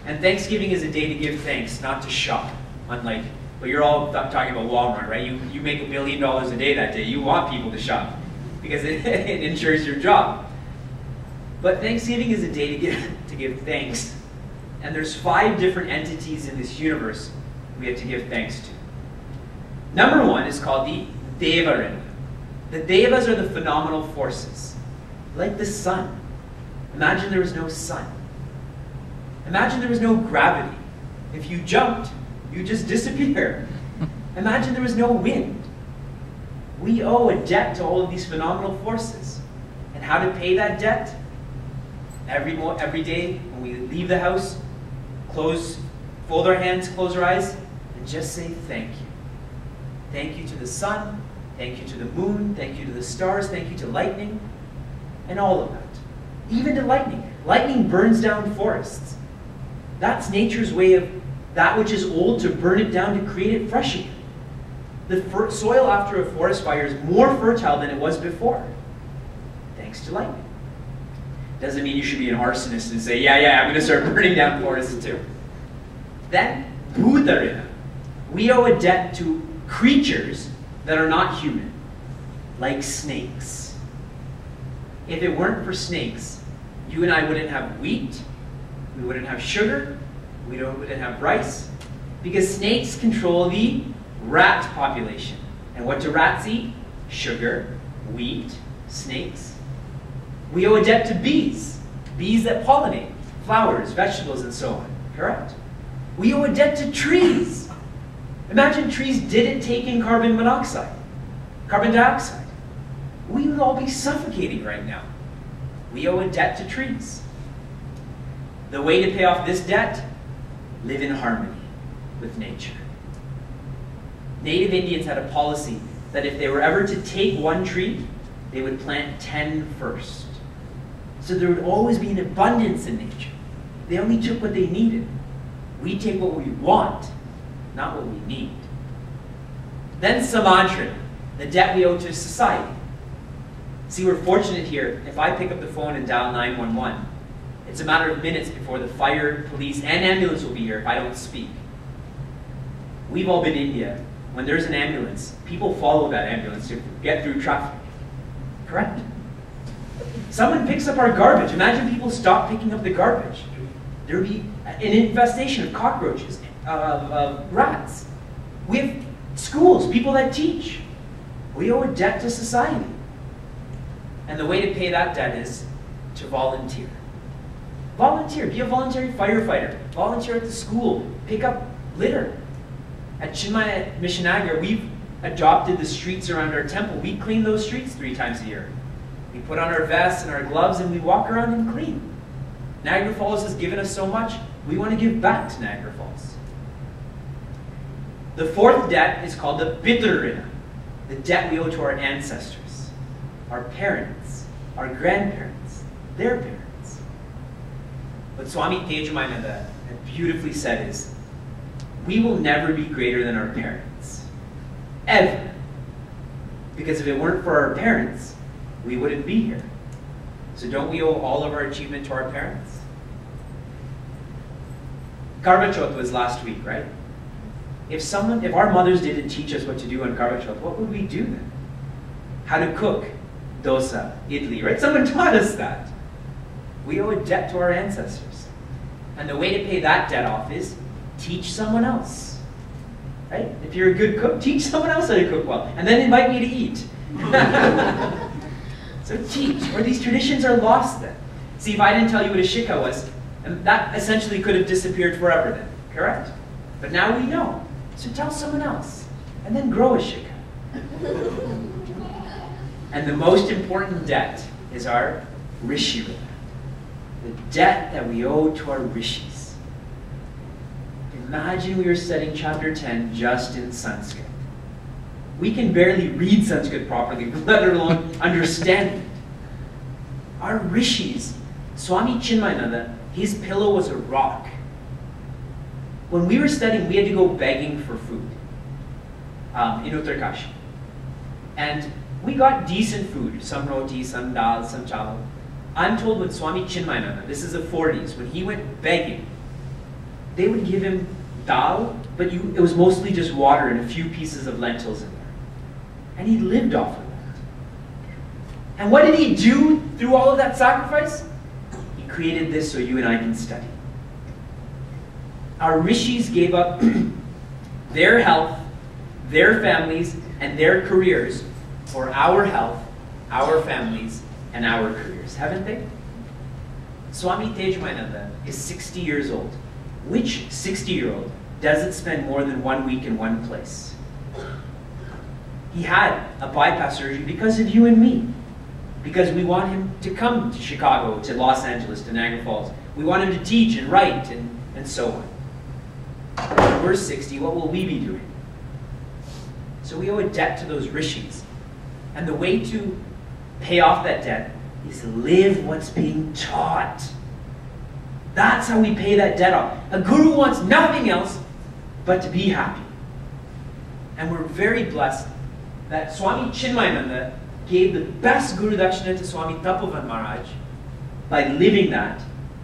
And Thanksgiving is a day to give thanks, not to shop. Unlike, well, you're all talking about Walmart, right? You make $1 billion a day that day. You want people to shop because it ensures your job. But Thanksgiving is a day to give thanks. And there's 5 different entities in this universe we have to give thanks to. Number 1 is called the Devarina. The Devas are the phenomenal forces, like the sun. Imagine there was no sun. Imagine there was no gravity. If you jumped, you just disappear. Imagine there was no wind. We owe a debt to all of these phenomenal forces. And how to pay that debt? Every day when we leave the house, fold our hands, close our eyes, and just say thank you. Thank you to the sun, thank you to the moon, thank you to the stars, thank you to lightning, and all of that. Even to lightning. Lightning burns down forests. That's nature's way of that which is old to burn it down to create it fresh again. The soil after a forest fire is more fertile than it was before, thanks to lightning. Doesn't mean you should be an arsonist and say, yeah, I'm going to start burning down forests too. Then, Bhutarina. We owe a debt to creatures that are not human, like snakes. If it weren't for snakes, you and I wouldn't have wheat, we wouldn't have sugar, we wouldn't have rice, Because snakes control the rat population. And what do rats eat? Sugar, wheat, snakes. We owe a debt to bees. Bees that pollinate flowers, vegetables, and so on. Correct? We owe a debt to trees. Imagine trees didn't take in carbon dioxide. We would all be suffocating right now. We owe a debt to trees. The way to pay off this debt? Live in harmony with nature. Native Indians had a policy that if they were ever to take one tree, they would plant 10 first. So there would always be an abundance in nature. They only took what they needed. We take what we want, not what we need. Then samantra, the debt we owe to society. See, we're fortunate here. If I pick up the phone and dial 911, it's a matter of minutes before the fire, police, and ambulance will be here if I don't speak. We've all been in India. When there's an ambulance, people follow that ambulance to get through traffic. Correct? Someone picks up our garbage. Imagine people stop picking up the garbage. There would be an infestation of cockroaches, of rats. We have schools, people that teach. We owe a debt to society. And the way to pay that debt is to volunteer. Volunteer. Be a voluntary firefighter. Volunteer at the school. Pick up litter. At Chinmaya Missionagra, we've adopted the streets around our temple. We clean those streets 3 times a year. We put on our vests and our gloves and we walk around and clean. Niagara Falls has given us so much, we want to give back to Niagara Falls. The 4th debt is called the Pitarrina, the debt we owe to our ancestors, our parents, our grandparents, their parents. What Swami Tejamananda beautifully said is, we will never be greater than our parents, ever. Because if it weren't for our parents, we wouldn't be here. So don't we owe all of our achievement to our parents? Karva Chauth was last week, right? If our mothers didn't teach us what to do on Karva Chauth, what would we do then? How to cook dosa, idli, right? Someone taught us that. We owe a debt to our ancestors. And the way to pay that debt off is teach someone else. Right? If you're a good cook, teach someone else how to cook well. And then invite me to eat. So teach, or these traditions are lost then. See, if I didn't tell you what a shikha was, that essentially could have disappeared forever then, correct? But now we know. So tell someone else, and then grow a shikha. And the most important debt is our rishi ridha, the debt that we owe to our rishis. Imagine we were studying chapter 10 just in Sanskrit. We can barely read Sanskrit properly, let alone understand it. Our rishis, Swami Chinmaya, his pillow was a rock. When we were studying, we had to go begging for food in Uttarkashi. And we got decent food, some roti, some dal, some chawal. I'm told with Swami Chinmaya, this is the 40s, when he went begging, they would give him dal, but it was mostly just water and a few pieces of lentils in there. And he lived off of that. And what did he do through all of that sacrifice? He created this so you and I can study. Our rishis gave up their health, their families, and their careers for our health, our families, and our careers, haven't they? Swami Tejamananda is 60 years old. Which 60-year-old doesn't spend more than 1 week in one place? He had a bypass surgery because of you and me. Because we want him to come to Chicago, to Los Angeles, to Niagara Falls. We want him to teach and write and so on. When we're 60, what will we be doing? So we owe a debt to those rishis. And the way to pay off that debt is live what's being taught. That's how we pay that debt off. A guru wants nothing else but to be happy. And we're very blessed that Swami Chinmayananda gave the best Guru Dakshina to Swami Tapovan Maharaj by living that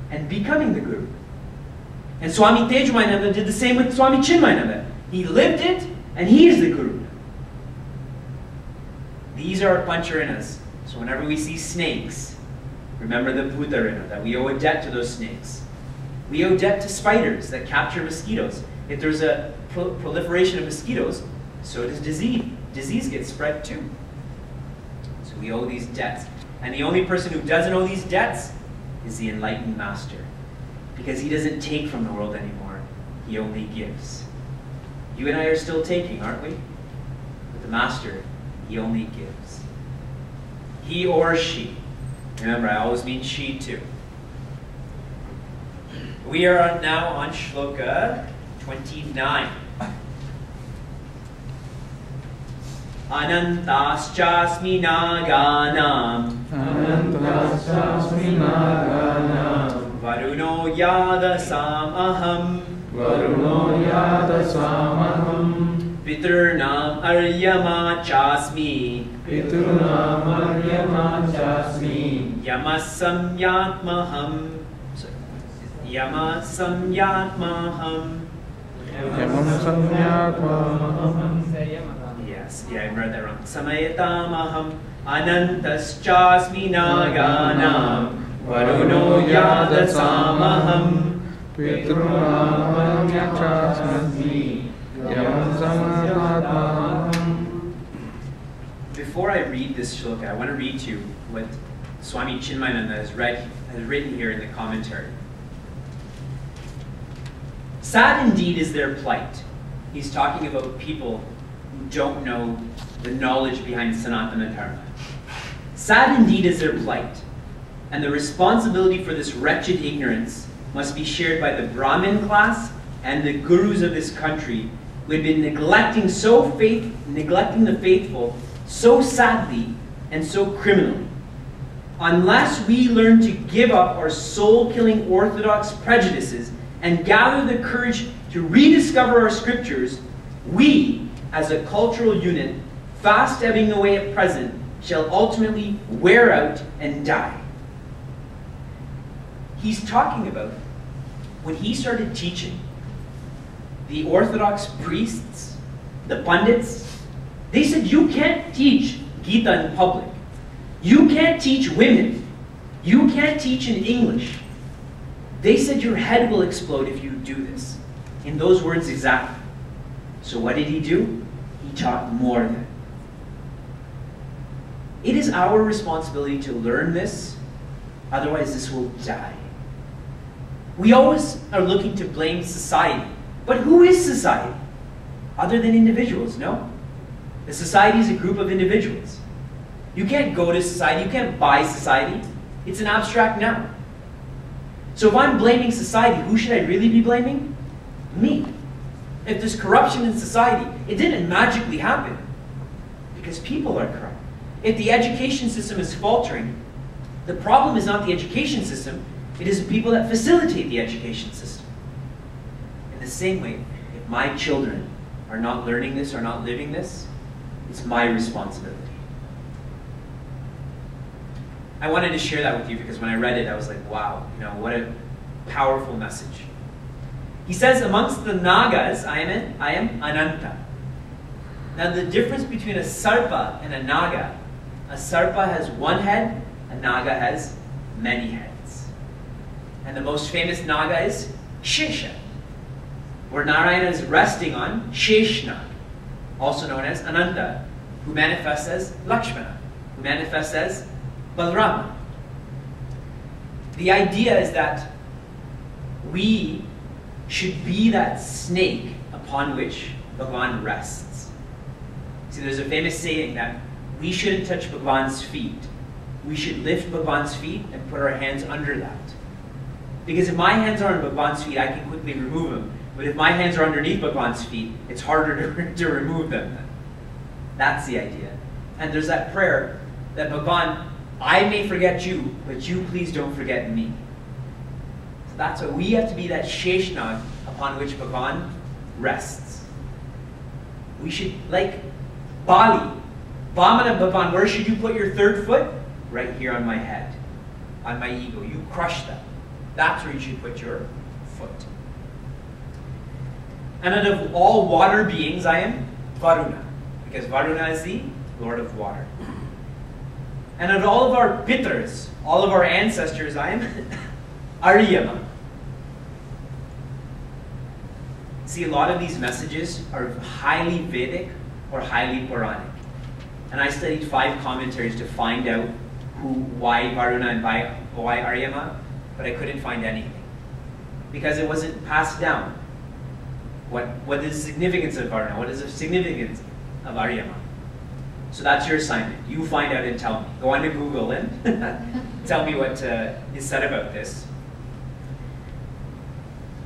and becoming the Guru. And Swami Tejamananda did the same with Swami Chinmayananda. He lived it and he is the Guru. These are our pancharinas. So whenever we see snakes, remember the Bhutarina, that we owe a debt to those snakes. We owe debt to spiders that capture mosquitoes. if there's a proliferation of mosquitoes, so does disease. Disease gets spread too. So we owe these debts. And the only person who doesn't owe these debts is the enlightened master. Because he doesn't take from the world anymore. He only gives. You and I are still taking, aren't we? But the master, he only gives. He or she. Remember, I always mean she too. We are now on Shloka 29. Anantaschasmi naganam Anantaschasmi naganam Varuno yadasam aham Varuno yadasamaham Piturnam aryama chasmi Piturnam aryama chasmi Yamasamyatmaham Yamasamyatmaham Yamam samyakvamaham. Yes, yeah, I read that wrong. Samayatamaham Anantaschasmi naganam Varuno yadasamaham Pitrunam aryachasmi Yamam samyakvamaham. Before I read this shloka, I want to read to you what Swami Chinmaya has written here in the commentary. Sad indeed is their plight. He's talking about people who don't know the knowledge behind Sanatana Dharma. Sad indeed is their plight, and the responsibility for this wretched ignorance must be shared by the Brahmin class and the gurus of this country who had been neglecting the faithful so sadly and so criminally. Unless we learn to give up our soul-killing orthodox prejudices and gather the courage to rediscover our scriptures, we, as a cultural unit, fast ebbing away at present, shall ultimately wear out and die. He's talking about when he started teaching, the Orthodox priests, the Pandits, they said, you can't teach Gita in public. You can't teach women. You can't teach in English. They said your head will explode if you do this. In those words exactly. So what did he do? He taught more than. It is our responsibility to learn this, otherwise this will die. We always are looking to blame society. But who is society? Other than individuals, no? The society is a group of individuals. You can't go to society, you can't buy society. It's an abstract noun. So if I'm blaming society, who should I really be blaming? Me. If there's corruption in society, it didn't magically happen. Because people are corrupt. If the education system is faltering, the problem is not the education system, it is the people that facilitate the education system. In the same way, if my children are not learning this or not living this, it's my responsibility. I wanted to share that with you because when I read it, I was like, wow, what a powerful message. He says, amongst the Nagas, I am Ananta. Now the difference between a Sarpa and a Naga, a Sarpa has one head, a Naga has many heads. And the most famous Naga is Shesha, where Narayana is resting on Sheshnag, also known as Ananta, who manifests as Lakshmana, who manifests as Balarama. The idea is that we should be that snake upon which Bhagavan rests. See, there's a famous saying that we shouldn't touch Bhagavan's feet. We should lift Bhagavan's feet and put our hands under that. Because if my hands are on Bhagavan's feet, I can quickly remove them. But if my hands are underneath Bhagavan's feet, it's harder to remove them. That's the idea. And there's that prayer that Bhagavan, I may forget you, but you please don't forget me. So that's why we have to be that Sheshnag upon which Bhagavan rests. We should, like Bali, Vamana Bhagavan, where should you put your third foot? Right here on my head, on my ego. You crush that. That's where you should put your foot. And out of all water beings, I am Varuna, because Varuna is the Lord of water. And of all of our Pitars, all of our ancestors, I am Aryama. See, a lot of these messages are highly Vedic or highly Puranic. And I studied 5 commentaries to find out why Varuna and why Aryama, but I couldn't find anything. Because it wasn't passed down. What is the significance of Varuna? What is the significance of Aryama? So that's your assignment. You find out and tell me. Go on to Google and tell me what is said about this.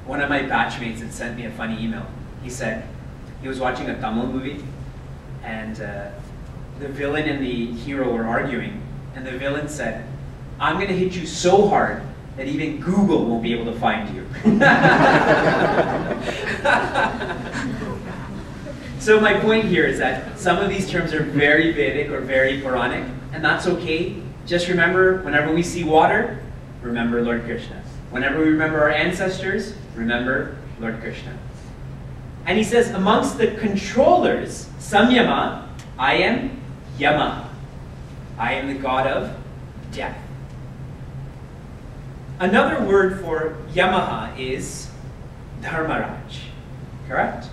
One of my batchmates had sent me a funny email. He said he was watching a Tamil movie, and the villain and the hero were arguing, and the villain said, "I'm going to hit you so hard that even Google won't be able to find you." So my point here is that some of these terms are very Vedic or very Puranic, and that's okay. Just remember, whenever we see water, remember Lord Krishna. Whenever we remember our ancestors, remember Lord Krishna. And he says, amongst the controllers, Samyama, I am Yama. I am the god of death. Another word for Yamaha is Dharmaraj, correct?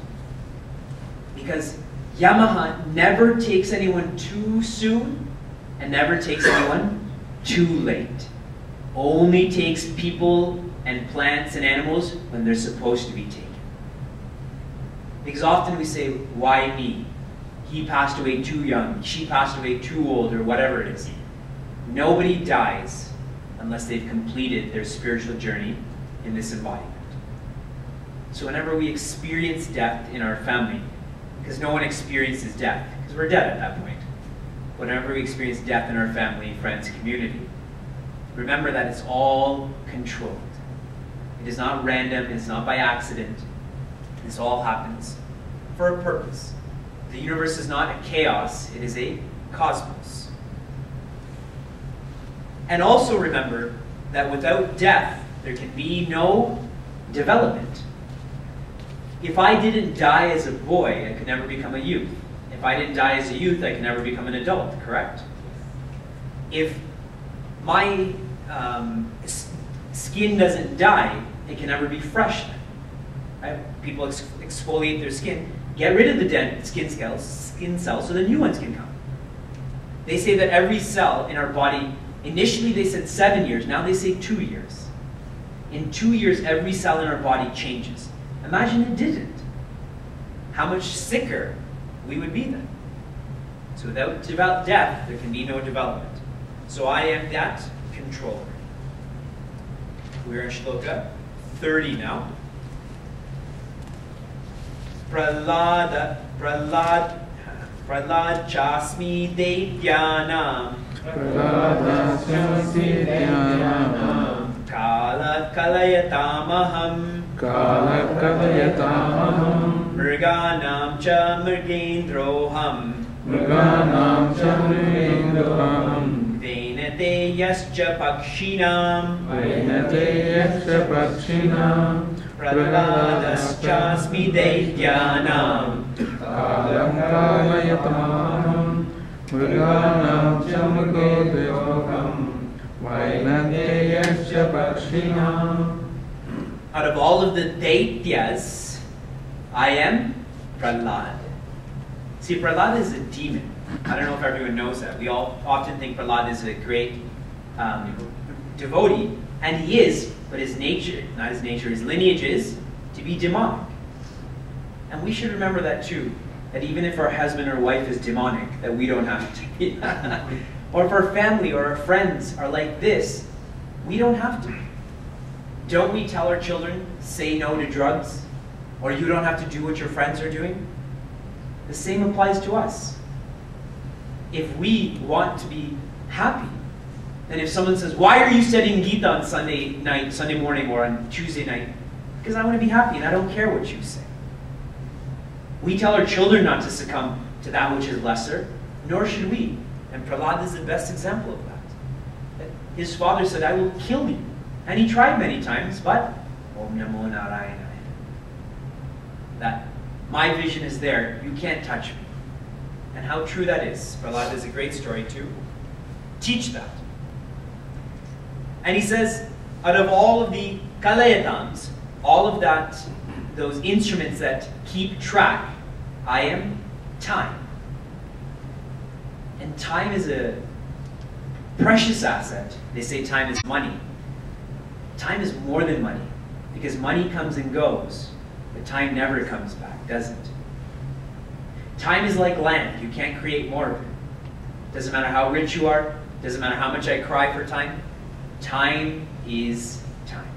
Because Yamaha never takes anyone too soon and never takes anyone too late. Only takes people and plants and animals when they're supposed to be taken. Because often we say, why me? He passed away too young, she passed away too old, or whatever it is. Nobody dies unless they've completed their spiritual journey in this embodiment. So whenever we experience death in our family, because no one experiences death, because we're dead at that point. Whenever we experience death in our family, friends, community, remember that it's all controlled. It is not random, it's not by accident. This all happens for a purpose. The universe is not a chaos, it is a cosmos. And also remember that without death, there can be no development. If I didn't die as a boy, I could never become a youth. If I didn't die as a youth, I could never become an adult, correct? If my skin doesn't die, it can never be fresh then. Right? People exfoliate their skin, get rid of the dead skin cells so the new ones can come. They say that every cell in our body, initially they said 7 years, now they say 2 years. In 2 years, every cell in our body changes. Imagine it didn't. How much sicker we would be then. So without death, there can be no development. So I am that controller. We're in Shloka 30 now. Pralad chasmi deityanam. Kala kalayatamaham. Mriganam cha mrigendroham. Vainate yascha pakshinam. Prahladaschasmi deityanam. Out of all of the Daityas, I am Prahlad. See, Prahlad is a demon. I don't know if everyone knows that. We all often think Prahlad is a great devotee, and he is, but his nature, not his nature, his lineage is to be demonic. And we should remember that too, that even if our husband or wife is demonic, that we don't have to be. Or if our family or our friends are like this, we don't have to. Don't we tell our children, say no to drugs? Or you don't have to do what your friends are doing? The same applies to us. If we want to be happy, then if someone says, why are you studying Gita on Sunday night, Sunday morning, or on Tuesday night? Because I want to be happy and I don't care what you say. We tell our children not to succumb to that which is lesser, nor should we. And Prahlad is the best example of that. His father said, I will kill you. And he tried many times, but Om Namo Narayana. That my vision is there, you can't touch me. And how true that is. Prahlad is a great story to teach that. And he says, out of all of the kalayatams, all of that those instruments that keep track. I am time. And time is a precious asset. They say time is money. Time is more than money, because money comes and goes, but time never comes back, does it? Time is like land. You can't create more of it. Doesn't matter how rich you are, doesn't matter how much I cry for time. Time is time.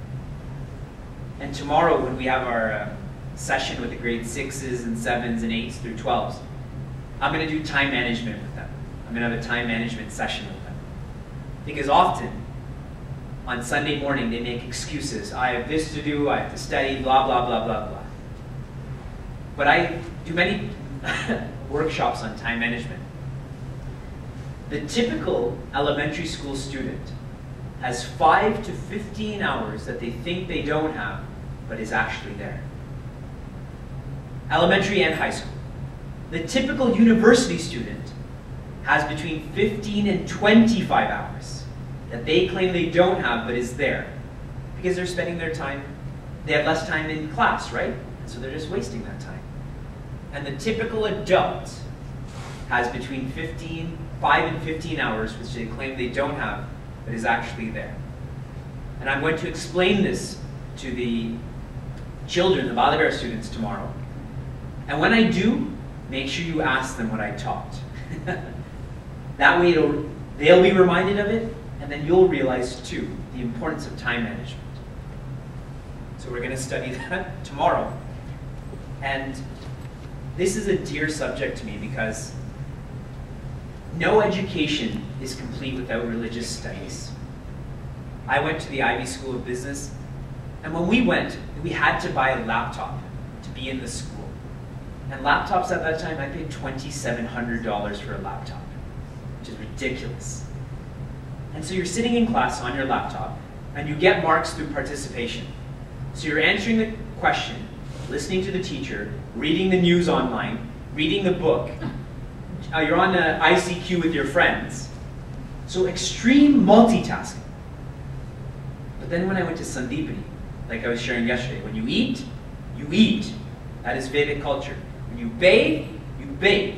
And tomorrow, when we have our session with the grade 6s and 7s and 8s through 12s, I'm going to do time management with them. I'm going to have a time management session with them. Because often, on Sunday morning, they make excuses. I have this to do, I have to study, blah, blah, blah, blah, blah. But I do many workshops on time management. The typical elementary school student has 5 to 15 hours that they think they don't have, but is actually there. Elementary and high school. The typical university student has between 15 and 25 hours that they claim they don't have, but is there. Because they're spending their time, they have less time in class, right? And so they're just wasting that time. And the typical adult has between 5 and 15 hours, which they claim they don't have, but is actually there. And I'm going to explain this to the children, the Baghavad students, tomorrow. And when I do, make sure you ask them what I taught. That way they'll be reminded of it, and then you'll realize, too, the importance of time management. So we're going to study that tomorrow. And this is a dear subject to me because no education is complete without religious studies. I went to the Ivy School of Business, and when we went, we had to buy a laptop to be in the school. And laptops at that time, I paid $2,700 for a laptop, which is ridiculous. And so you're sitting in class on your laptop, and you get marks through participation. So you're answering the question, listening to the teacher, reading the news online, reading the book. You're on ICQ with your friends. So extreme multitasking. But then when I went to Sandipani, like I was sharing yesterday, when you eat, you eat. That is Vedic culture. When you bathe, you bathe.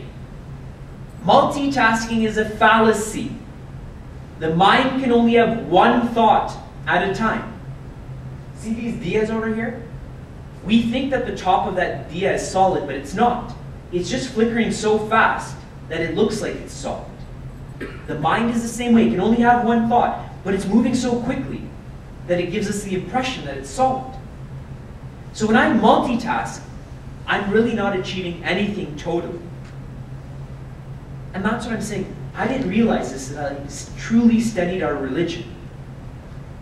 Multitasking is a fallacy. The mind can only have one thought at a time. See these diyas over here? We think that the top of that diya is solid, but it's not. It's just flickering so fast that it looks like it's solid. The mind is the same way. It can only have one thought, but it's moving so quickly that it gives us the impression that it's solid. So when I multitask, I'm really not achieving anything totally. And that's what I'm saying. I didn't realize this until I truly studied our religion.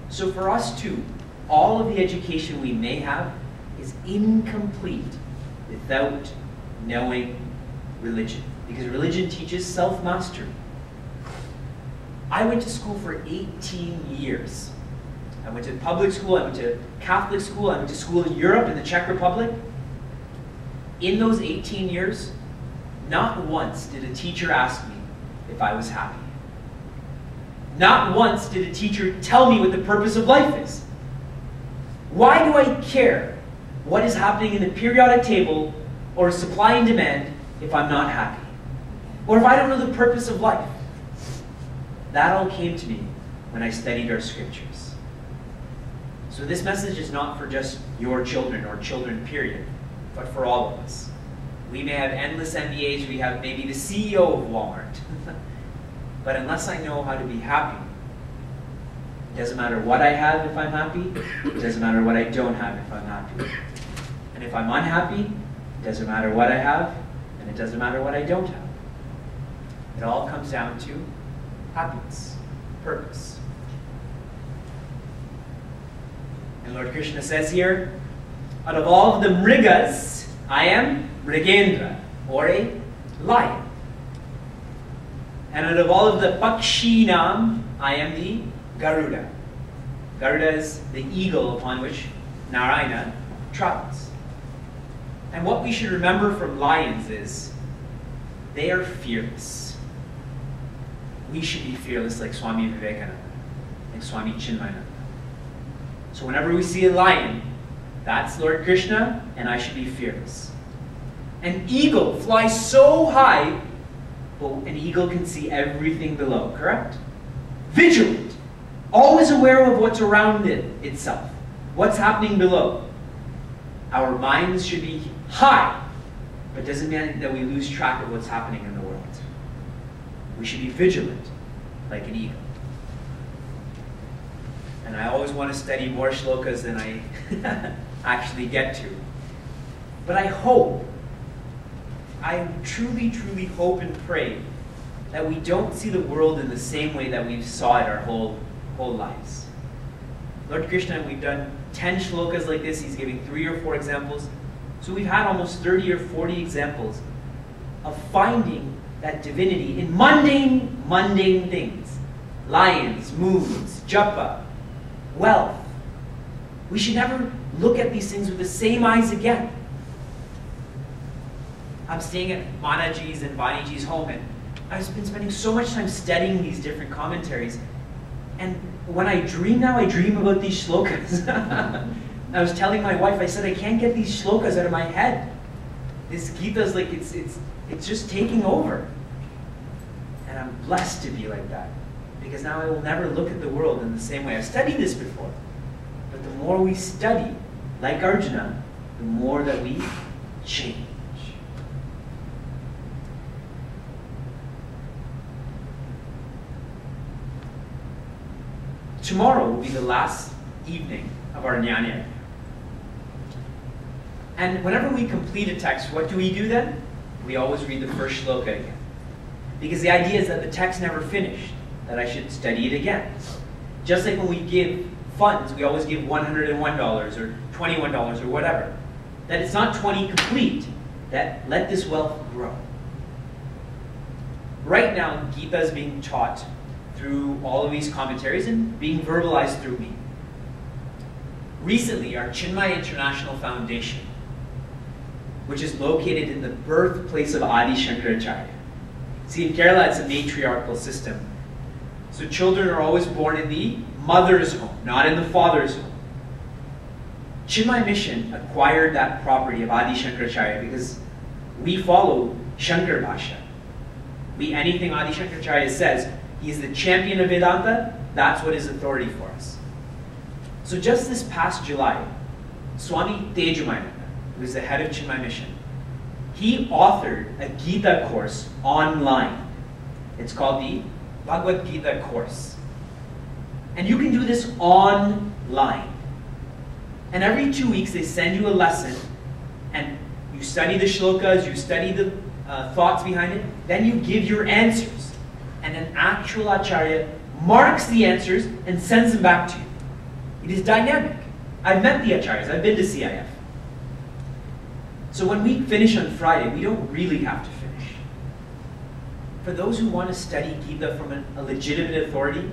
So for us too, all of the education we may have is incomplete without knowing religion. Because religion teaches self-mastery. I went to school for 18 years. I went to public school, I went to Catholic school, I went to school in Europe, in the Czech Republic. In those 18 years, not once did a teacher ask me if I was happy. Not once did a teacher tell me what the purpose of life is. Why do I care what is happening in the periodic table or supply and demand if I'm not happy? Or if I don't know the purpose of life? That all came to me when I studied our scriptures. So this message is not for just your children or children, period, but for all of us. We may have endless MBAs, we have maybe the CEO of Walmart. But unless I know how to be happy, it doesn't matter what I have if I'm happy, it doesn't matter what I don't have if I'm happy. And if I'm unhappy, it doesn't matter what I have, and it doesn't matter what I don't have. It all comes down to happiness, purpose. And Lord Krishna says here, out of all of the mrigas, I am Mrigendra, or a lion. And out of all of the pakshinam, I am the Garuda. Garuda is the eagle upon which Narayana travels. And what we should remember from lions is they are fearless. We should be fearless like Swami Vivekananda, like Swami Chinmaya. So whenever we see a lion, That's Lord Krishna, and I should be fearless. An eagle flies so high, but an eagle can see everything below, correct? Vigilant, always aware of what's around itself, what's happening below. Our minds should be high, but doesn't mean that we lose track of what's happening in the world. We should be vigilant, like an eagle. And I always want to study more shlokas than I actually get to. But I truly, truly hope and pray that we don't see the world in the same way that we've saw it our whole lives. Lord Krishna, we've done 10 shlokas like this. He's giving 3 or 4 examples. So we've had almost 30 or 40 examples of finding that divinity in mundane things. Lions, moons, japa, wealth. We should never look at these things with the same eyes again. I'm staying at Manaji's and Vaniji's home, and I've been spending so much time studying these different commentaries. And when I dream now, I dream about these shlokas. I was telling my wife, I said, I can't get these shlokas out of my head. This Gita is like, it's just taking over. And I'm blessed to be like that. Because now I will never look at the world in the same way. I've studied this before. But the more we study, like Arjuna, the more that we change. Tomorrow will be the last evening of our Jnana. And whenever we complete a text, what do we do then? We always read the first shloka again. Because the idea is that the text never finished, that I should study it again. Just like when we give funds, we always give $101 or $21 or whatever. That it's not 20 complete, that let this wealth grow. Right now, Gita is being taught through all of these commentaries and being verbalized through me. Recently, our Chinmaya International Foundation, which is located in the birthplace of Adi Shankaracharya. See, in Kerala, it's a matriarchal system. So children are always born in the mother's home, not in the father's home. Chinmaya Mission acquired that property of Adi Shankaracharya because we follow Shankar Bhasha. Anything Adi Shankaracharya says, he is the champion of Vedanta, that's what is authority for us. So just this past July, Swami Tejamayana, who is the head of Chinmaya Mission, he authored a Gita course online. It's called the Bhagavad Gita course. And you can do this online. And every 2 weeks they send you a lesson, and you study the shlokas, you study the thoughts behind it, then you give your answers. And an actual Acharya marks the answers and sends them back to you. It is dynamic. I've met the Acharyas, I've been to CIF. So when we finish on Friday, we don't really have to finish. For those who want to study Gita from a legitimate authority,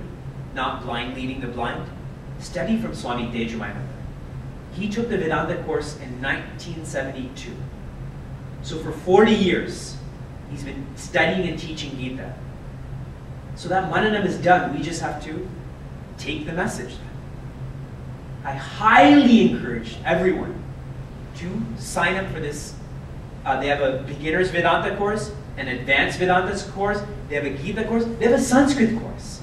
not blind leading the blind, study from Swami Tejamayana. He took the Vedanta course in 1972. So for 40 years, he's been studying and teaching Gita. So that mananam is done. We just have to take the message. I highly encourage everyone to sign up for this. They have a beginner's Vedanta course, an advanced Vedanta course, they have a Gita course, they have a Sanskrit course.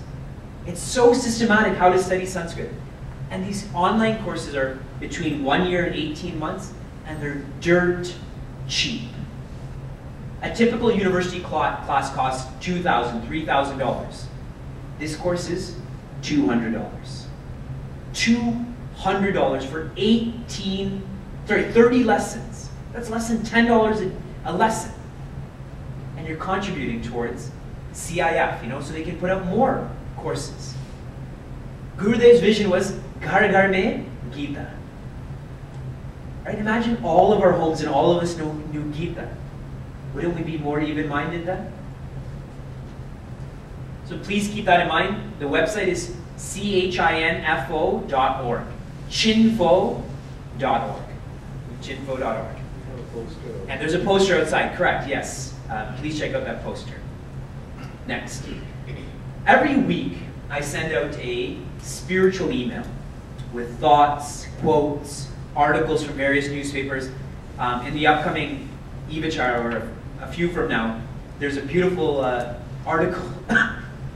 It's so systematic how to study Sanskrit. And these online courses are between 1 year and 18 months, and they're dirt cheap. A typical university class costs $2,000, $3,000. This course is $200. $200 for 30 lessons. That's less than $10 a lesson. And you're contributing towards CIF, so they can put out more courses. Gurudev's vision was Ghar Ghar Mein Gita. Right? Imagine all of our homes and all of us knew Gita. Wouldn't we be more even-minded then? So please keep that in mind. The website is chinfo.org. Chinfo.org. Chinfo.org. And there's a poster outside, correct, yes. Please check out that poster. Next. Every week, I send out a spiritual email with thoughts, quotes, articles from various newspapers. In the upcoming Acharya, or a few from now, there's a beautiful article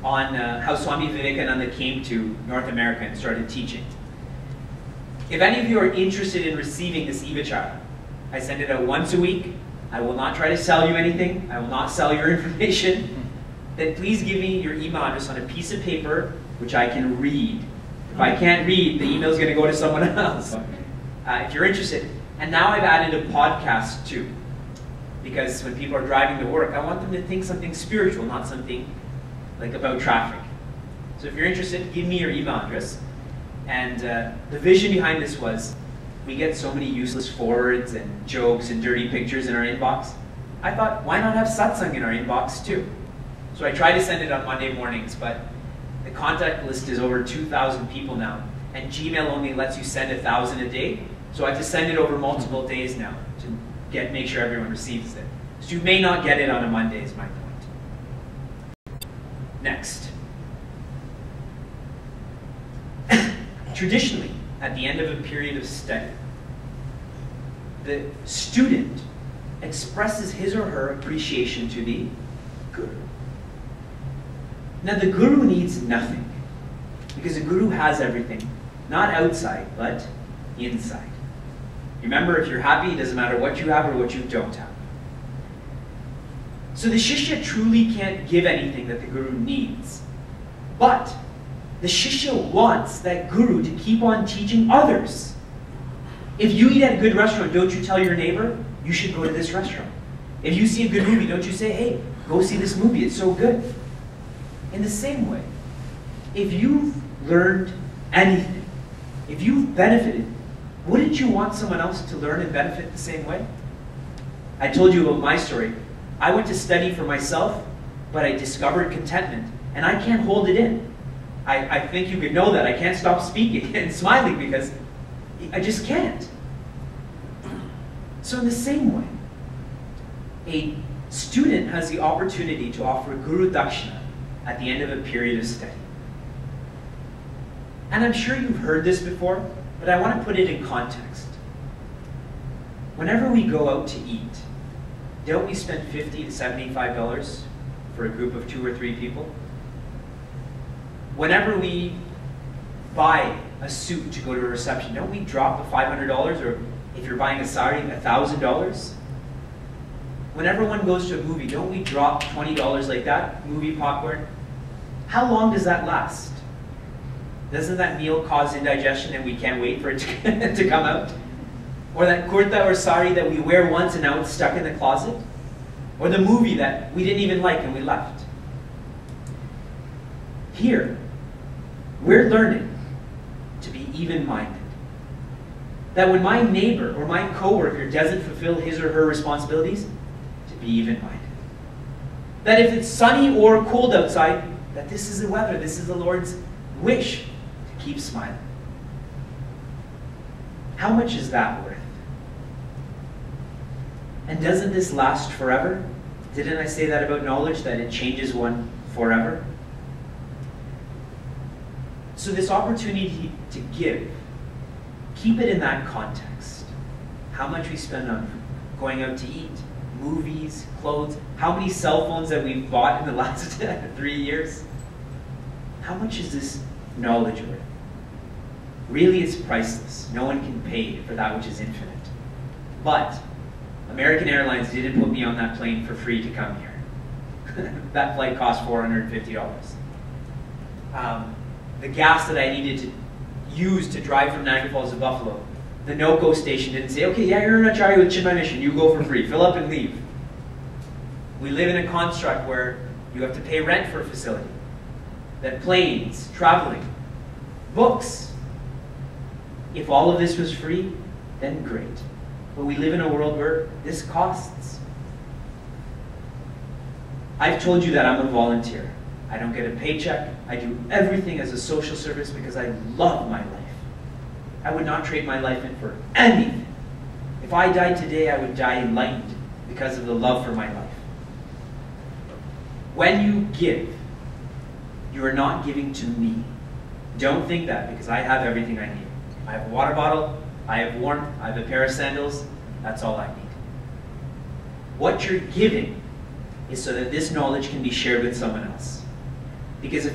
on how Swami Vivekananda came to North America and started teaching. If any of you are interested in receiving this Acharya, I send it out once a week. I will not try to sell you anything. I will not sell your information. Then please give me your email address on a piece of paper which I can read. If I can't read, the email is going to go to someone else. If you're interested. And now I've added a podcast too. Because when people are driving to work, I want them to think something spiritual, not something like about traffic. So if you're interested, give me your email address. And the vision behind this was, we get so many useless forwards and jokes and dirty pictures in our inbox. I thought, why not have satsang in our inbox too? So I try to send it on Monday mornings, but the contact list is over 2,000 people now. And Gmail only lets you send 1,000 a day. So I have to send it over multiple days now to make sure everyone receives it. So you may not get it on a Monday is my point. Next. Traditionally, at the end of a period of study, the student expresses his or her appreciation to the guru. Now the guru needs nothing, because the guru has everything, not outside, but inside. Remember, if you're happy, it doesn't matter what you have or what you don't have. So the shishya truly can't give anything that the guru needs, but the shishya wants that guru to keep on teaching others. If you eat at a good restaurant, don't you tell your neighbor, you should go to this restaurant? If you see a good movie, don't you say, hey, go see this movie, it's so good? In the same way, if you've learned anything, if you've benefited, wouldn't you want someone else to learn and benefit the same way? I told you about my story. I went to study for myself, but I discovered contentment, and I can't hold it in. I think you could know that. I can't stop speaking and smiling because I just can't. So in the same way, a student has the opportunity to offer Guru Dakshina at the end of a period of study. And I'm sure you've heard this before, but I want to put it in context. Whenever we go out to eat, don't we spend $50 to $75 for a group of 2 or 3 people? Whenever we buy a suit to go to a reception, don't we drop $500, or if you're buying a sari, $1,000? Whenever one goes to a movie, don't we drop $20 like that, movie popcorn? How long does that last? Doesn't that meal cause indigestion and we can't wait for it to come out? Or that kurta or sari that we wear once and now it's stuck in the closet? Or the movie that we didn't even like and we left? Here, we're learning to be even-minded. That when my neighbor or my coworker doesn't fulfill his or her responsibilities, to be even-minded. That if it's sunny or cold outside, that this is the weather, this is the Lord's wish to keep smiling. How much is that worth? And doesn't this last forever? Didn't I say that about knowledge, that it changes one forever? So this opportunity to give, keep it in that context. How much we spend on going out to eat, movies, clothes, how many cell phones that we've bought in the last 3 years? How much is this knowledge worth? Really, it's priceless. No one can pay for that which is infinite. But American Airlines didn't put me on that plane for free to come here. That flight cost $450. The gas that I needed to use to drive from Niagara Falls to Buffalo, the NOCO station didn't say, okay, yeah, you're an Acharya with Chinmaya mission, you go for free, fill up and leave. We live in a construct where you have to pay rent for a facility. That planes, traveling, books. If all of this was free, then great. But we live in a world where this costs. I've told you that I'm a volunteer. I don't get a paycheck. I do everything as a social service because I love my life. I would not trade my life in for anything. If I died today, I would die enlightened because of the love for my life. When you give, you are not giving to me. Don't think that, because I have everything I need. I have a water bottle, I have warmth, I have a pair of sandals, that's all I need. What you're giving is so that this knowledge can be shared with someone else. Because if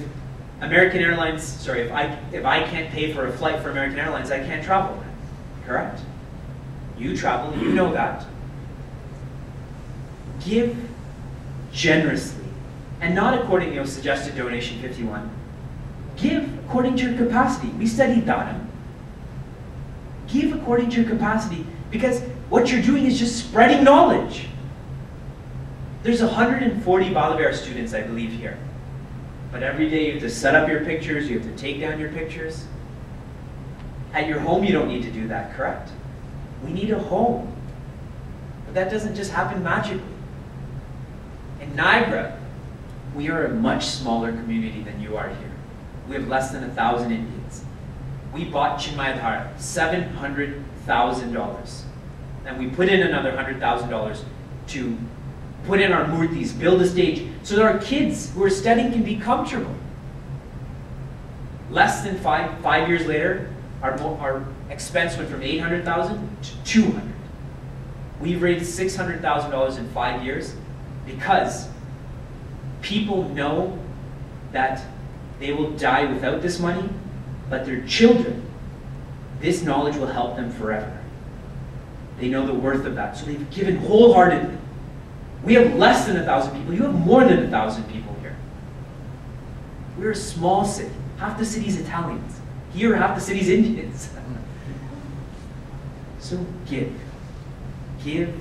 American Airlines, sorry, if I can't pay for a flight for American Airlines, I can't travel then, correct? You travel, you know that. Give generously, and not according to suggested donation 51. Give according to your capacity. We studied Dhanam. Give according to your capacity, because what you're doing is just spreading knowledge. There's 140 Baghavad students, I believe, here. But every day you have to set up your pictures, you have to take down your pictures. At your home, you don't need to do that, correct? We need a home. But that doesn't just happen magically. In Niagara, we are a much smaller community than you are here. We have less than 1,000 Indians. We bought Chinmaya Dhara, $700,000. And we put in another $100,000 to put in our murtis, build a stage, so that our kids who are studying can be comfortable. Less than five years later, our expense went from $800,000 to $200,000. We've raised $600,000 in 5 years because people know that they will die without this money, but their children, this knowledge will help them forever. They know the worth of that, so they've given wholeheartedly. We have less than 1,000 people. You have more than 1,000 people here. We're a small city. Half the city's Italians. Here, half the city's Indians. So give. Give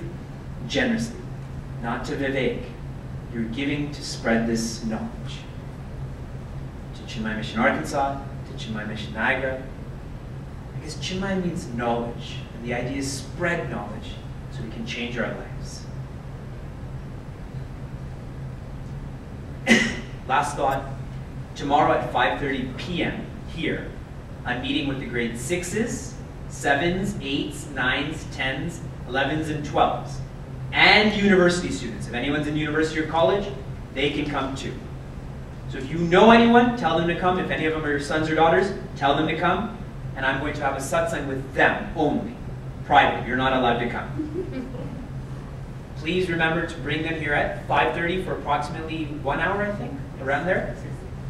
generously. Not to Vivek. You're giving to spread this knowledge. To Chinmaya Mission Arkansas, to Chinmaya Mission Niagara. Because Chinmaya means knowledge. And the idea is spread knowledge so we can change our lives. Last thought, tomorrow at 5:30 p.m. here, I'm meeting with the grade 6s, 7s, 8s, 9s, 10s, 11s, and 12s, and university students. If anyone's in university or college, they can come too. So if you know anyone, tell them to come. If any of them are your sons or daughters, tell them to come. And I'm going to have a satsang with them only. Private, you're not allowed to come. Please remember to bring them here at 5:30 for approximately 1 hour, I think, around there,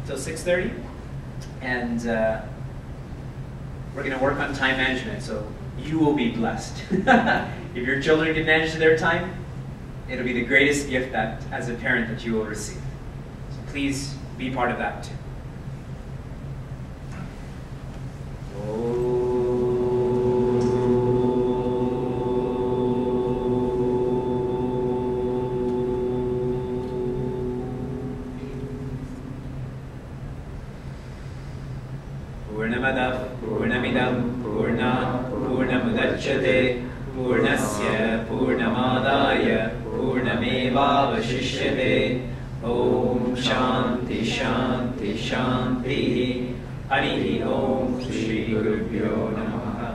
till 6:30. And we're going to work on time management, so you will be blessed. If your children can manage their time, it'll be the greatest gift that, as a parent, that you will receive. So please be part of that too. Purnamidam Purna Purnamudachyate Purnasya Purnamadaya Purnamevavashishyate Om Shanti Shanti Shanti Harihi Om Shri Gurubhyo Namaha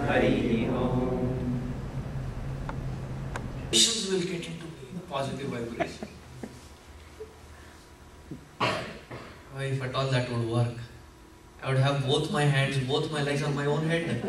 Harihi Om. Vibrations will get into the positive vibration. If at all that would work, I would have both my hands, both my legs on my own head.